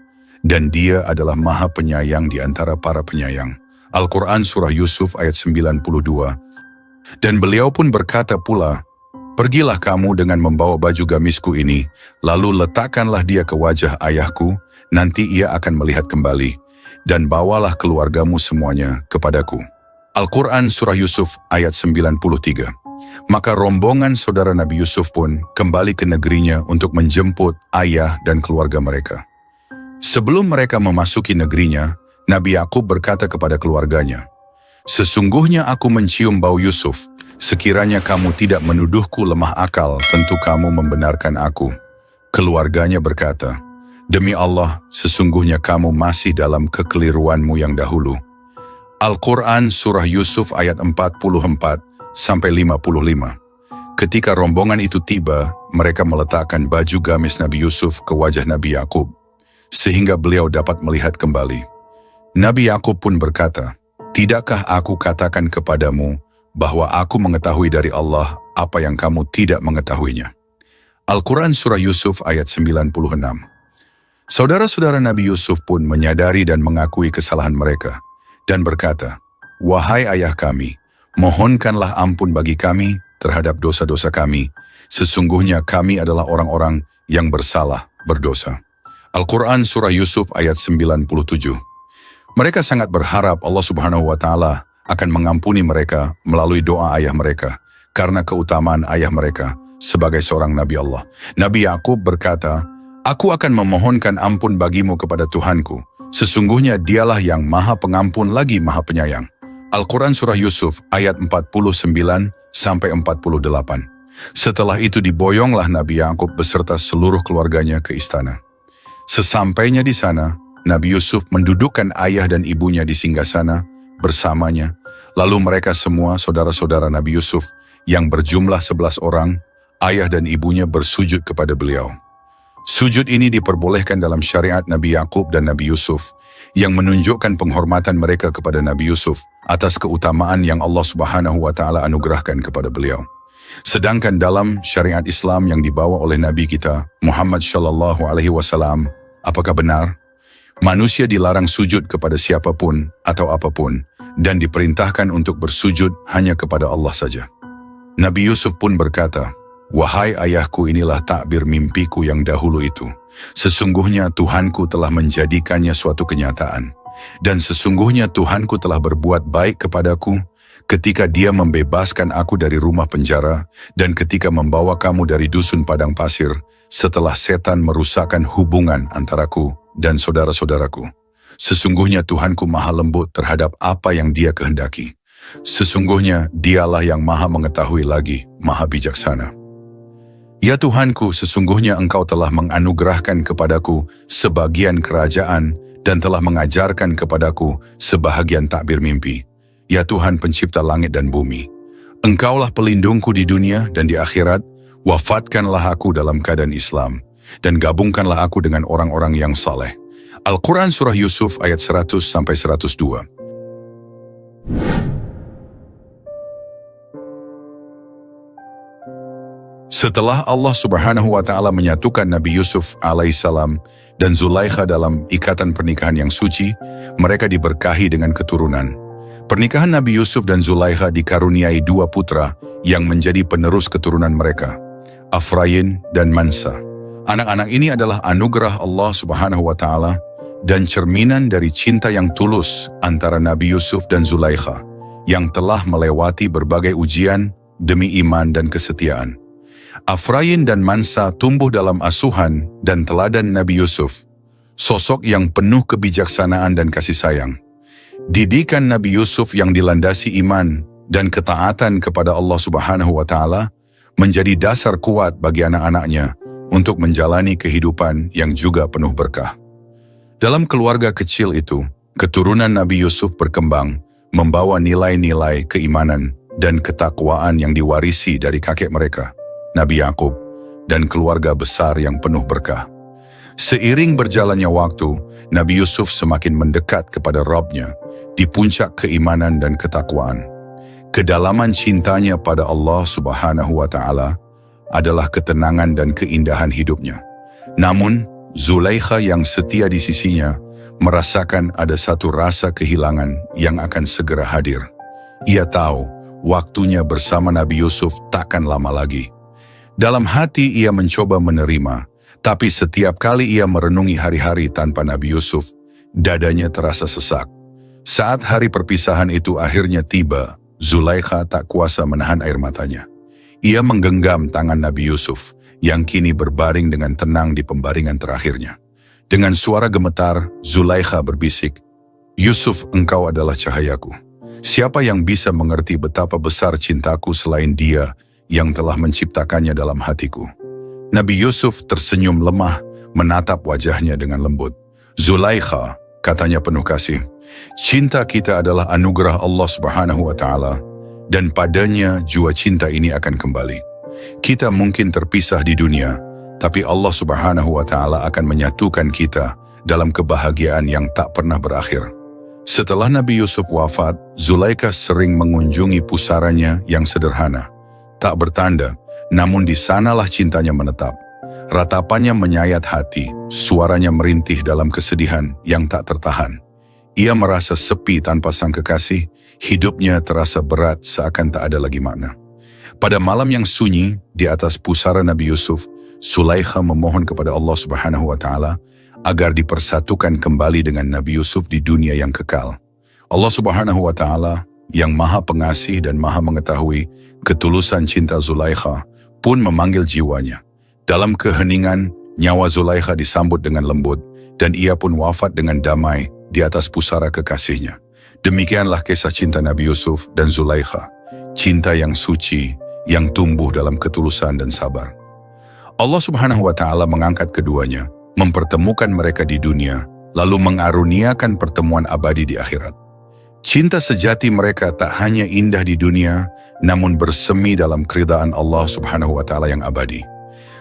dan Dia adalah Maha Penyayang di antara para penyayang." Al-Quran Surah Yusuf ayat 92. Dan beliau pun berkata pula, "Pergilah kamu dengan membawa baju gamisku ini, lalu letakkanlah dia ke wajah ayahku, nanti ia akan melihat kembali, dan bawalah keluargamu semuanya kepadaku." Al-Quran Surah Yusuf ayat 93. Maka rombongan saudara Nabi Yusuf pun kembali ke negerinya untuk menjemput ayah dan keluarga mereka. Sebelum mereka memasuki negerinya, Nabi Yakub berkata kepada keluarganya, "Sesungguhnya aku mencium bau Yusuf. Sekiranya kamu tidak menuduhku lemah akal, tentu kamu membenarkan aku." Keluarganya berkata, "Demi Allah, sesungguhnya kamu masih dalam kekeliruanmu yang dahulu." Al-Quran Surah Yusuf ayat 44-55. Ketika rombongan itu tiba, mereka meletakkan baju gamis Nabi Yusuf ke wajah Nabi Yakub, sehingga beliau dapat melihat kembali. Nabi Yakub pun berkata, "Tidakkah aku katakan kepadamu bahwa aku mengetahui dari Allah apa yang kamu tidak mengetahuinya?" Al-Quran Surah Yusuf ayat 96. Saudara-saudara Nabi Yusuf pun menyadari dan mengakui kesalahan mereka, dan berkata, "Wahai ayah kami, mohonkanlah ampun bagi kami terhadap dosa-dosa kami. Sesungguhnya kami adalah orang-orang yang bersalah, berdosa." Al-Quran Surah Yusuf ayat 97. Mereka sangat berharap Allah Subhanahu wa Ta'ala akan mengampuni mereka melalui doa ayah mereka, karena keutamaan ayah mereka sebagai seorang Nabi Allah. Nabi Yakub berkata, "Aku akan memohonkan ampun bagimu kepada Tuhanku. Sesungguhnya Dialah yang Maha Pengampun lagi Maha Penyayang." Al-Quran Surah Yusuf ayat 49-48. Setelah itu diboyonglah Nabi Yakub beserta seluruh keluarganya ke istana. Sesampainya di sana, Nabi Yusuf mendudukkan ayah dan ibunya di singgasana bersamanya. Lalu mereka semua saudara-saudara Nabi Yusuf yang berjumlah 11 orang, ayah dan ibunya bersujud kepada beliau. Sujud ini diperbolehkan dalam syariat Nabi Yakub dan Nabi Yusuf, yang menunjukkan penghormatan mereka kepada Nabi Yusuf atas keutamaan yang Allah Subhanahu wa Ta'ala anugerahkan kepada beliau. Sedangkan dalam syariat Islam yang dibawa oleh Nabi kita, Muhammad Shallallahu Alaihi Wasallam, apakah benar? Manusia dilarang sujud kepada siapapun atau apapun, dan diperintahkan untuk bersujud hanya kepada Allah saja. Nabi Yusuf pun berkata, Wahai ayahku, inilah takbir mimpiku yang dahulu itu. Sesungguhnya Tuhanku telah menjadikannya suatu kenyataan. Dan sesungguhnya Tuhanku telah berbuat baik kepadaku ketika Dia membebaskan aku dari rumah penjara dan ketika membawa kamu dari dusun padang pasir setelah setan merusakkan hubungan antaraku dan saudara-saudaraku. Sesungguhnya Tuhanku maha lembut terhadap apa yang Dia kehendaki. Sesungguhnya Dialah yang maha mengetahui lagi maha bijaksana. Ya Tuhanku, sesungguhnya Engkau telah menganugerahkan kepadaku sebagian kerajaan dan telah mengajarkan kepadaku sebahagian takbir mimpi. Ya Tuhan pencipta langit dan bumi, Engkaulah pelindungku di dunia dan di akhirat. Wafatkanlah aku dalam keadaan Islam dan gabungkanlah aku dengan orang-orang yang saleh. Al-Quran Surah Yusuf ayat 100-102. Setelah Allah Subhanahu wa Ta'ala menyatukan Nabi Yusuf alaihissalam dan Zulaikha dalam ikatan pernikahan yang suci, mereka diberkahi dengan keturunan. Pernikahan Nabi Yusuf dan Zulaikha dikaruniai 2 putra yang menjadi penerus keturunan mereka, Afrayin dan Mansa. Anak-anak ini adalah anugerah Allah Subhanahu wa Ta'ala dan cerminan dari cinta yang tulus antara Nabi Yusuf dan Zulaikha yang telah melewati berbagai ujian demi iman dan kesetiaan. Afrayin dan Mansa tumbuh dalam asuhan dan teladan Nabi Yusuf, sosok yang penuh kebijaksanaan dan kasih sayang. Didikan Nabi Yusuf yang dilandasi iman dan ketaatan kepada Allah Subhanahu wa Ta'ala menjadi dasar kuat bagi anak-anaknya untuk menjalani kehidupan yang juga penuh berkah. Dalam keluarga kecil itu, keturunan Nabi Yusuf berkembang, membawa nilai-nilai keimanan dan ketakwaan yang diwarisi dari kakek mereka, Nabi Yakub, dan keluarga besar yang penuh berkah. Seiring berjalannya waktu, Nabi Yusuf semakin mendekat kepada Rabb-Nya di puncak keimanan dan ketakwaan. Kedalaman cintanya pada Allah Subhanahu wa Ta'ala adalah ketenangan dan keindahan hidupnya. Namun, Zulaikha yang setia di sisinya merasakan ada satu rasa kehilangan yang akan segera hadir. Ia tahu waktunya bersama Nabi Yusuf takkan lama lagi. Dalam hati ia mencoba menerima, tapi setiap kali ia merenungi hari-hari tanpa Nabi Yusuf, dadanya terasa sesak. Saat hari perpisahan itu akhirnya tiba, Zulaikha tak kuasa menahan air matanya. Ia menggenggam tangan Nabi Yusuf, yang kini berbaring dengan tenang di pembaringan terakhirnya. Dengan suara gemetar, Zulaikha berbisik, "Yusuf, engkau adalah cahayaku. Siapa yang bisa mengerti betapa besar cintaku selain Dia yang telah menciptakannya dalam hatiku?" Nabi Yusuf tersenyum lemah, menatap wajahnya dengan lembut. "Zulaikha," katanya penuh kasih, "cinta kita adalah anugerah Allah Subhanahu wa Ta'ala, dan padanya jua cinta ini akan kembali. Kita mungkin terpisah di dunia, tapi Allah Subhanahu wa Ta'ala akan menyatukan kita dalam kebahagiaan yang tak pernah berakhir." Setelah Nabi Yusuf wafat, Zulaikha sering mengunjungi pusaranya yang sederhana, tak bertanda, namun di sanalah cintanya menetap. Ratapannya menyayat hati, suaranya merintih dalam kesedihan yang tak tertahan. Ia merasa sepi tanpa sang kekasih, hidupnya terasa berat seakan tak ada lagi makna. Pada malam yang sunyi, di atas pusara Nabi Yusuf, Zulaikha memohon kepada Allah Subhanahu wa Ta'ala agar dipersatukan kembali dengan Nabi Yusuf di dunia yang kekal. Allah Subhanahu wa Ta'ala yang maha pengasih dan maha mengetahui ketulusan cinta Zulaikha pun memanggil jiwanya. Dalam keheningan, nyawa Zulaikha disambut dengan lembut dan ia pun wafat dengan damai di atas pusara kekasihnya. Demikianlah kisah cinta Nabi Yusuf dan Zulaikha, cinta yang suci, yang tumbuh dalam ketulusan dan sabar. Allah Subhanahu wa Ta'ala mengangkat keduanya, mempertemukan mereka di dunia, lalu mengaruniakan pertemuan abadi di akhirat. Cinta sejati mereka tak hanya indah di dunia, namun bersemi dalam keridaan Allah Subhanahu wa Ta'ala yang abadi.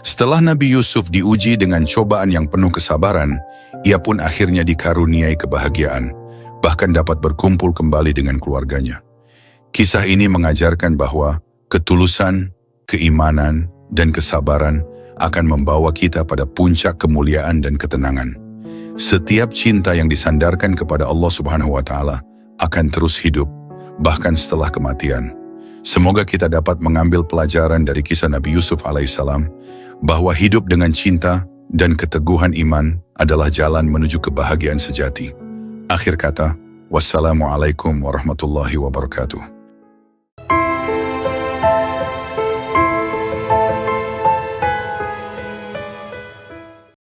Setelah Nabi Yusuf diuji dengan cobaan yang penuh kesabaran, ia pun akhirnya dikaruniai kebahagiaan, bahkan dapat berkumpul kembali dengan keluarganya. Kisah ini mengajarkan bahwa ketulusan, keimanan, dan kesabaran akan membawa kita pada puncak kemuliaan dan ketenangan. Setiap cinta yang disandarkan kepada Allah Subhanahu wa Ta'ala akan terus hidup, bahkan setelah kematian. Semoga kita dapat mengambil pelajaran dari kisah Nabi Yusuf alaihissalam bahwa hidup dengan cinta dan keteguhan iman adalah jalan menuju kebahagiaan sejati. Akhir kata, wassalamualaikum warahmatullahi wabarakatuh.